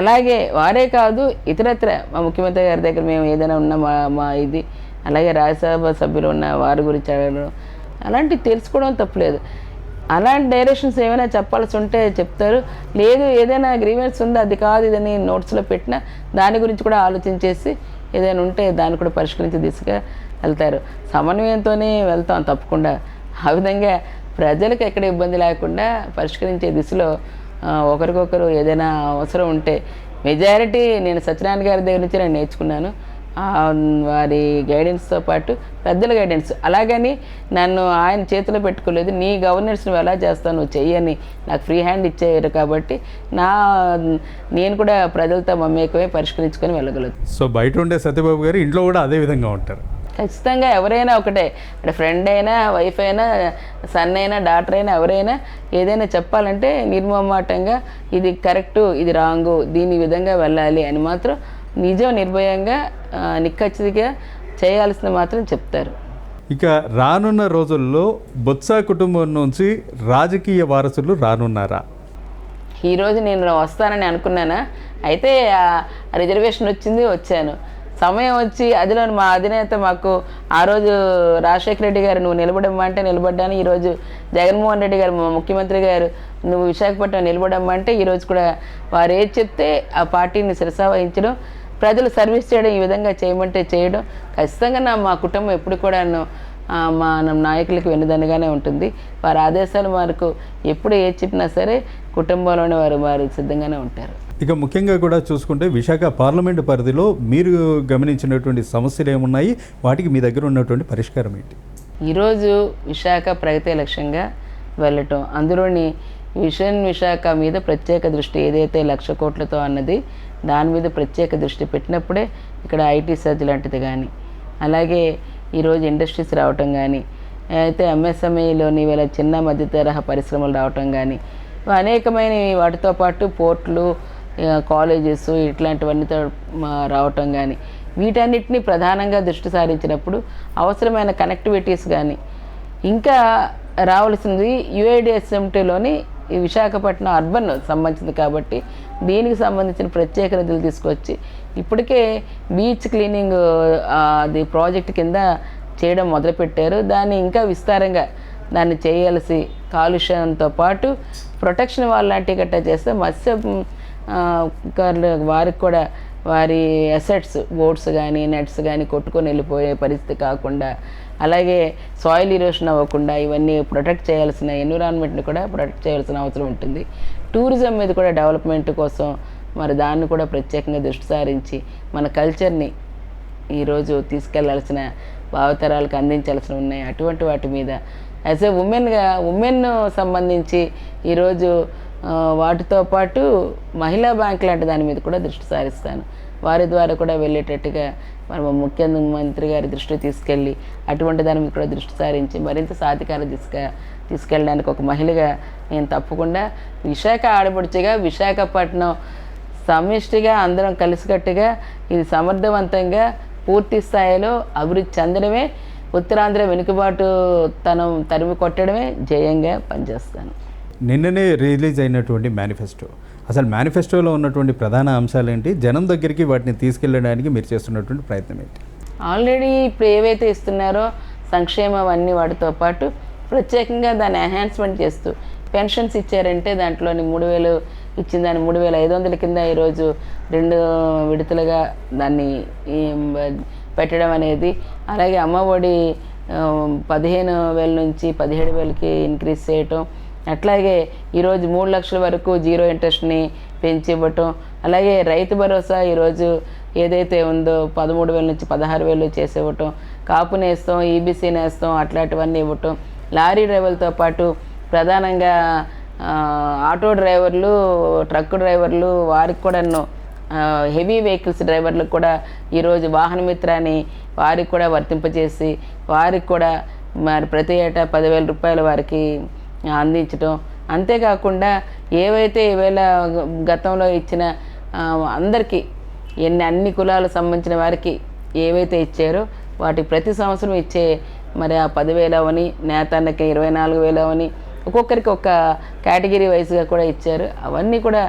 B: అలాగే వారే కాదు ఇతరత్ర మా ముఖ్యమంత్రి గారి దగ్గర మేము ఏదైనా ఉన్న మా ఇది, అలాగే రాజ్యసభ సభ్యులు ఉన్న వారి గురించి అడగడం, అలాంటివి తెలుసుకోవడం తప్పులేదు. అలాంటి డైరెక్షన్స్ ఏమైనా చెప్పాల్సి ఉంటే చెప్తారు. లేదు ఏదైనా గ్రీవెన్స్ ఉందో అది కాదు ఇదని నోట్స్లో పెట్టినా దాని గురించి కూడా ఆలోచించేసి ఏదైనా ఉంటే దాన్ని కూడా పరిష్కరించే దిశగా వెళ్తారు. సమన్వయంతోనే వెళ్తాం తప్పకుండా. ఆ విధంగా ప్రజలకు ఎక్కడ ఇబ్బంది లేకుండా పరిష్కరించే దిశలో ఒకరికొకరు ఏదైనా అవసరం ఉంటే మెజారిటీ నేను సత్యనారాయణ గారి దగ్గర నుంచి నేను నేర్చుకున్నాను. వారి గైడెన్స్తో పాటు పెద్దల గైడెన్స్, అలాగని నన్ను ఆయన చేతిలో పెట్టుకోలేదు. నీ గవర్నెన్స్ నువ్వు ఎలా చేస్తావు, నువ్వు చెయ్యని నాకు ఫ్రీ హ్యాండ్ ఇచ్చేవారు. కాబట్టి నేను కూడా ప్రజలతో మమేకమై పరిష్కరించుకొని వెళ్ళగలదు.
A: సో బయట ఉండే సత్యబాబు గారు ఇంట్లో కూడా అదే విధంగా ఉంటారు.
B: ఖచ్చితంగా ఎవరైనా ఒకటే, అంటే ఫ్రెండ్ అయినా, వైఫ్ అయినా, సన్ అయినా, డాటర్ అయినా, ఎవరైనా ఏదైనా చెప్పాలంటే నిర్మమాటంగా ఇది కరెక్టు, ఇది రాంగు, దీని విధంగా వెళ్ళాలి అని మాత్రం నిజం నిర్భయంగా నిక్కచ్చిగా చేయాల్సిన మాత్రం చెప్తారు.
A: ఇక రానున్న రోజుల్లో బొత్స కుటుంబం నుంచి రాజకీయ వారసులు రానున్నారా?
B: ఈరోజు నేను వస్తానని అనుకున్నానా, అయితే రిజర్వేషన్ వచ్చాను. సమయం వచ్చి అదిలో మా అధినేత మాకు ఆ రోజు రాజశేఖర రెడ్డి గారు నువ్వు నిలబడమ్మా అంటే నిలబడ్డాను. ఈరోజు జగన్మోహన్ రెడ్డి గారు మా ముఖ్యమంత్రి గారు నువ్వు విశాఖపట్నం నిలబడమ్మా అంటే ఈరోజు కూడా వారు ఏది చెప్తే ఆ పార్టీని శిరసా వహించడం, ప్రజలు సర్వీస్ చేయడం, ఈ విధంగా చేయమంటే చేయడం. ఖచ్చితంగా మా కుటుంబం ఎప్పుడు కూడా మా నాయకులకి వెన్నుదన్నుగానే ఉంటుంది. వారి ఆదేశాలు మనకు ఎప్పుడు ఏది చెప్పినా సరే కుటుంబంలోనే వారు సిద్ధంగానే ఉంటారు.
A: ఇక ముఖ్యంగా కూడా చూసుకుంటే విశాఖ పార్లమెంటు పరిధిలో మీరు గమనించినటువంటి సమస్యలు ఏమున్నాయి, వాటికి మీ దగ్గర ఉన్నటువంటి పరిష్కారం ఏంటి?
B: ఈరోజు విశాఖ ప్రగతి లక్ష్యంగా వెళ్ళటం, అందులోని విశాఖ మీద ప్రత్యేక దృష్టి ఏదైతే 1,00,000 కోట్లతో అన్నది దాని మీద ప్రత్యేక దృష్టి పెట్టినప్పుడే ఇక్కడ ఐటీ సర్జ్ లాంటిది కానీ, అలాగే ఈరోజు ఇండస్ట్రీస్ రావటం కానీ, అయితే ఎంఎస్ఎంఈలోని వీళ్ళ చిన్న మధ్య తరహా పరిశ్రమలు రావటం కానీ, అనేకమైన వాటితో పాటు పోర్ట్లు, కాలేజెస్ ఇట్లాంటివన్నీతో రావటం కానీ, వీటన్నిటిని ప్రధానంగా దృష్టి సారించినప్పుడు అవసరమైన కనెక్టివిటీస్ కానీ, ఇంకా రావాల్సింది యుఐడిఎస్ఎంటీలోని ఈ విశాఖపట్నం అర్బన్ సంబంధించింది కాబట్టి దీనికి సంబంధించిన ప్రత్యేక నిధులు తీసుకొచ్చి ఇప్పటికే బీచ్ క్లీనింగ్ అది ప్రాజెక్ట్ కింద చేయడం మొదలుపెట్టారు. దాన్ని ఇంకా విస్తారంగా దాన్ని చేయాల్సి కాలుష్యంతో పాటు ప్రొటెక్షన్ వాల్ లాంటి గట్టా చేస్తే మత్స్య వారికి కూడా వారి అసెట్స్ బోట్స్ కానీ నెట్స్ కానీ కొట్టుకొని వెళ్ళిపోయే పరిస్థితి కాకుండా, అలాగే సాయిల్ ఇరోషన్ అవ్వకుండా ఇవన్నీ ప్రొటెక్ట్ చేయాల్సిన, ఎన్విరాన్మెంట్ని కూడా ప్రొటెక్ట్ చేయాల్సిన అవసరం ఉంటుంది. టూరిజం మీద కూడా డెవలప్మెంట్ కోసం మరి దాన్ని కూడా ప్రత్యేకంగా దృష్టి సారించి మన కల్చర్ని ఈరోజు తీసుకెళ్లాల్సిన, భావితరాలకు అందించాల్సిన ఉన్నాయి. అటువంటి వాటి మీద యాజ్ ఏ ఉమెన్ సంబంధించి ఈరోజు వాటితో పాటు మహిళా బ్యాంక్ లాంటి దాని మీద కూడా దృష్టి సారిస్తాను. వారి ద్వారా కూడా వెళ్ళేటట్టుగా మన ముఖ్యమంత్రి గారి దృష్టికి తీసుకెళ్ళి అటువంటి దాని మీద కూడా దృష్టి సారించి మరింత సాధికార దిశగా తీసుకెళ్ళడానికి ఒక మహిళగా నేను తప్పకుండా విశాఖ ఆడపడుచుగా విశాఖపట్నం సమిష్టిగా అందరం కలిసికట్టుగా ఇది సమర్థవంతంగా పూర్తి స్థాయిలో అభివృద్ధి చెందడమే, ఉత్తరాంధ్ర వెనుకబాటు తరిమి కొట్టడమే జయంగా పనిచేస్తాను.
A: నిన్ననే రిలీజ్ అయినటువంటి మేనిఫెస్టో, అసలు మేనిఫెస్టోలో ఉన్నటువంటి ప్రధాన అంశాలు ఏంటి, జనం దగ్గరికి వాటిని తీసుకెళ్ళడానికి మీరు చేస్తున్నటువంటి ప్రయత్నం ఏంటి?
B: ఆల్రెడీ ఇప్పుడు ఏవైతే ఇస్తున్నారో సంక్షేమం అన్నీ వాటితో పాటు ప్రత్యేకంగా దాన్ని ఎన్హాన్స్మెంట్ చేస్తూ పెన్షన్స్ ఇచ్చారంటే దాంట్లోని 3,000 ఇచ్చిన దాన్ని 3,500 కింద ఈరోజు 2 విడతలుగా దాన్ని పెట్టడం అనేది, అలాగే అమ్మఒడి 15,000 నుంచి 17,000కి ఇంక్రీజ్ చేయటం, అట్లాగే ఈరోజు 3 లక్షల వరకు జీరో ఇంట్రెస్ట్ని పెంచి ఇవ్వటం, అలాగే రైతు భరోసా ఈరోజు ఏదైతే ఉందో 13,000 నుంచి 16,000 చేసి ఇవ్వటం, కాపు నేస్తాం, ఈబీసీ నేస్తాం, అట్లాంటివన్నీ ఇవ్వటం, లారీ డ్రైవర్లతో పాటు ప్రధానంగా ఆటో డ్రైవర్లు, ట్రక్ డ్రైవర్లు, వారికి కూడా హెవీ వెహికల్స్ డ్రైవర్లకు కూడా ఈరోజు వాహన మిత్రాన్ని వారికి కూడా వర్తింపజేసి వారికి కూడా మరి ప్రతి ఏటా 10,000 రూపాయలు వారికి అందించడం. అంతేకాకుండా ఏవైతే ఈవేళ గతంలో ఇచ్చిన అందరికీ అన్ని కులాలకు సంబంధించిన వారికి ఏవైతే ఇచ్చారో వాటికి ప్రతి సంవత్సరం ఇచ్చే మరి ఆ 10,000 అవని, నేతన్నకి 24,000 అవని, ఒక్కొక్కరికి ఒక కేటగిరీ వైజ్గా కూడా ఇచ్చారు. అవన్నీ కూడా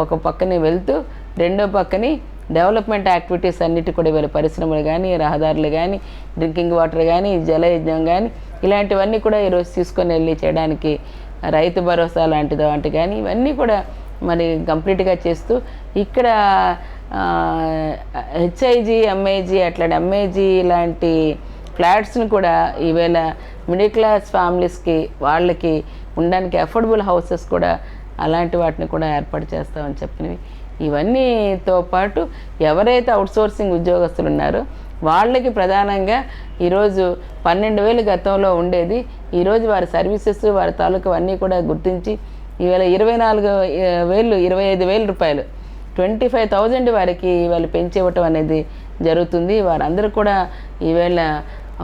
B: ఒక పక్కనే వెళ్తూ రెండో పక్కని డెవలప్మెంట్ యాక్టివిటీస్ అన్నిటి కూడా ఇవాళ పరిశ్రమలు కానీ, రహదారులు కానీ, డ్రింకింగ్ వాటర్ కానీ, జలయజ్ఞం కానీ ఇలాంటివన్నీ కూడా ఈరోజు తీసుకొని వెళ్ళి చేయడానికి రైతు భరోసా లాంటి కానీ ఇవన్నీ కూడా మరి కంప్లీట్గా చేస్తూ ఇక్కడ హెచ్ఐజీ, ఎంఐజీ అట్లాంటి ఎంఐజీ లాంటి ఫ్లాట్స్ని కూడా ఈవేళ మిడిల్ క్లాస్ ఫ్యామిలీస్కి వాళ్ళకి ఉండడానికి అఫోర్డబుల్ హౌసెస్ కూడా అలాంటి వాటిని కూడా ఏర్పాటు చేస్తామని చెప్పినవి. ఇవన్నీతో పాటు ఎవరైతే అవుట్సోర్సింగ్ ఉద్యోగస్తులు ఉన్నారో వాళ్ళకి ప్రధానంగా ఈరోజు 12,000 గతంలో ఉండేది, ఈరోజు వారి సర్వీసెస్ వారి తాలూకు అన్నీ కూడా గుర్తించి ఈవేళ 24,000 25,000 రూపాయలు 25,000 వారికి వాళ్ళు పెంచి ఇవ్వటం అనేది జరుగుతుంది. వారందరూ కూడా ఈవేళ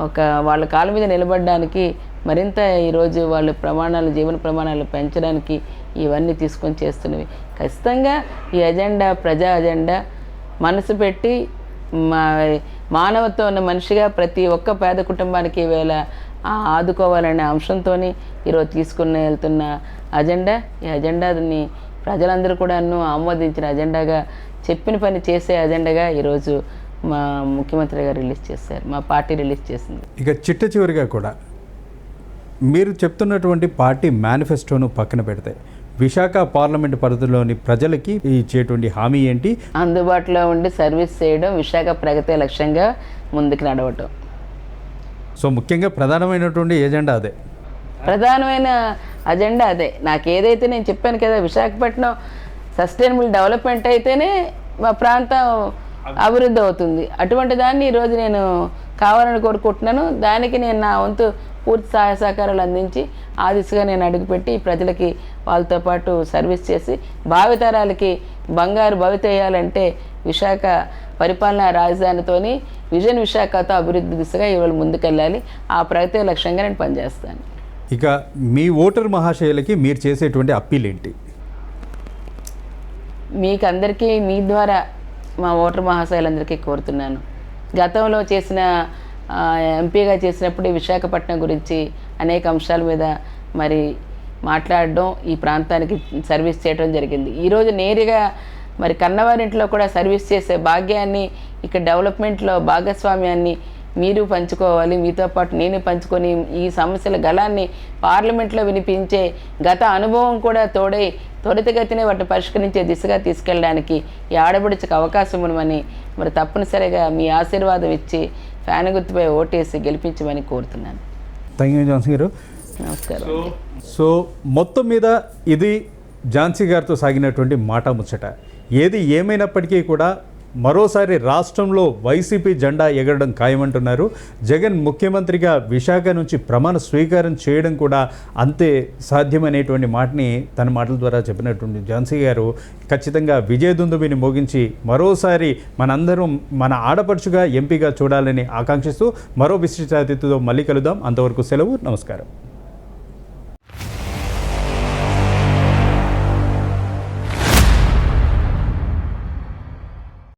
B: ఒక వాళ్ళ కాళ్ళ మీద నిలబడడానికి మరింత ఈరోజు వాళ్ళ జీవన ప్రమాణాలు పెంచడానికి ఇవన్నీ తీసుకొని చేస్తున్నవి. ఖచ్చితంగా ఈ అజెండా ప్రజా అజెండా మనసు పెట్టి మానవత్వం ఉన్న మనిషిగా ప్రతి ఒక్క పేద కుటుంబానికి ఈవేళ ఆదుకోవాలనే అంశంతో ఈరోజు తీసుకుని వెళ్తున్న అజెండా. ఈ అజెండాని ప్రజలందరూ కూడా ఆమోదించిన అజెండాగా, చెప్పిన పని చేసే అజెండాగా ఈరోజు మా ముఖ్యమంత్రి గారు రిలీజ్ చేశారు, మా పార్టీ రిలీజ్ చేసింది.
A: ఇక చివరిగా కూడా మీరు చెప్తున్నటువంటి పార్టీ మేనిఫెస్టోను పక్కన పెడితే విశాఖ పార్లమెంటు పరిధిలోని ప్రజలకి ఇచ్చేటువంటి హామీ ఏంటి?
B: అందుబాటులో ఉండి సర్వీస్ చేయడం, విశాఖ ప్రగతి లక్ష్యంగా ముందుకు నడవటం.
A: సో ముఖ్యంగా ప్రధానమైనటువంటి ఎజెండా అదే,
B: ప్రధానమైన అజెండా అదే. నాకు ఏదైతే నేను చెప్పాను కదా, విశాఖపట్నం సస్టైనబుల్ డెవలప్మెంట్ అయితేనే మా ప్రాంతం అభివృద్ధి అవుతుంది. అటువంటి దాన్ని ఈరోజు నేను కావాలని కోరుకుంటున్నాను. దానికి నేను నా వంతు పూర్తి సహాయ సహకారాలు అందించి ఆ దిశగా నేను అడుగుపెట్టి ప్రజలకి వాళ్ళతో పాటు సర్వీస్ చేసి భావితరాలకి బంగారు భవిత వేయాలంటే విశాఖ పరిపాలనా రాజధానితోని విజన్ విశాఖతో అభివృద్ధి దిశగా ఇవాళ ముందుకెళ్ళాలి. ఆ ప్రగతి లక్ష్యంగా నేను పనిచేస్తాను.
A: ఇక మీ ఓటర్ మహాశయులకి మీరు చేసేటువంటి అప్పీల్ ఏంటి?
B: మీకు అందరికీ మీ ద్వారా మా ఓటర్ మహాశయులందరికీ కోరుతున్నాను, గతంలో చేసిన ఎంపీగా చేసినప్పుడు విశాఖపట్నం గురించి అనేక అంశాల మీద మరి మాట్లాడడం, ఈ ప్రాంతానికి సర్వీస్ చేయడం జరిగింది. ఈరోజు నేరుగా మరి కన్నవారింట్లో కూడా సర్వీస్ చేసే భాగ్యాన్ని, ఇక్కడ డెవలప్మెంట్లో భాగస్వామ్యాన్ని మీరు పంచుకోవాలి, మీతో పాటు నేను పంచుకొని ఈ సమస్యల గళాన్ని పార్లమెంట్లో వినిపించే గత అనుభవం కూడా తోడై త్వరితగతినే వాటిని పరిష్కరించే దిశగా తీసుకెళ్ళడానికి ఈ ఆడబిడ్చకు అవకాశం ఇవ్వమని, మరి తప్పనిసరిగా మీ ఆశీర్వాదం ఇచ్చి ఫ్యాన్ గుర్తుపై ఓటేసి గెలిపించమని కోరుతున్నాను.
A: థ్యాంక్ యూ ఝాన్సీ గారు.
B: నమస్కారం.
A: సో మొత్తం మీద ఇది ఝాన్సీ గారితో సాగినటువంటి మాట ముచ్చట. ఏది ఏమైనప్పటికీ కూడా మరోసారి రాష్ట్రంలో వైసీపీ జెండా ఎగరడం ఖాయమంటున్నారు. జగన్ ముఖ్యమంత్రిగా విశాఖ నుంచి ప్రమాణ స్వీకారం చేయడం కూడా అంతే సాధ్యమనేటువంటి మాటని తన మాటల ద్వారా చెప్పినటువంటి ఝాన్సీ గారు ఖచ్చితంగా విజయదుందుబిని మోగించి మరోసారి మనందరం మన ఆడపడుచుగా ఎంపీగా చూడాలని ఆకాంక్షిస్తూ మరో విశిష్ట అతిథితో మళ్ళీ కలుద్దాం. అంతవరకు సెలవు. నమస్కారం.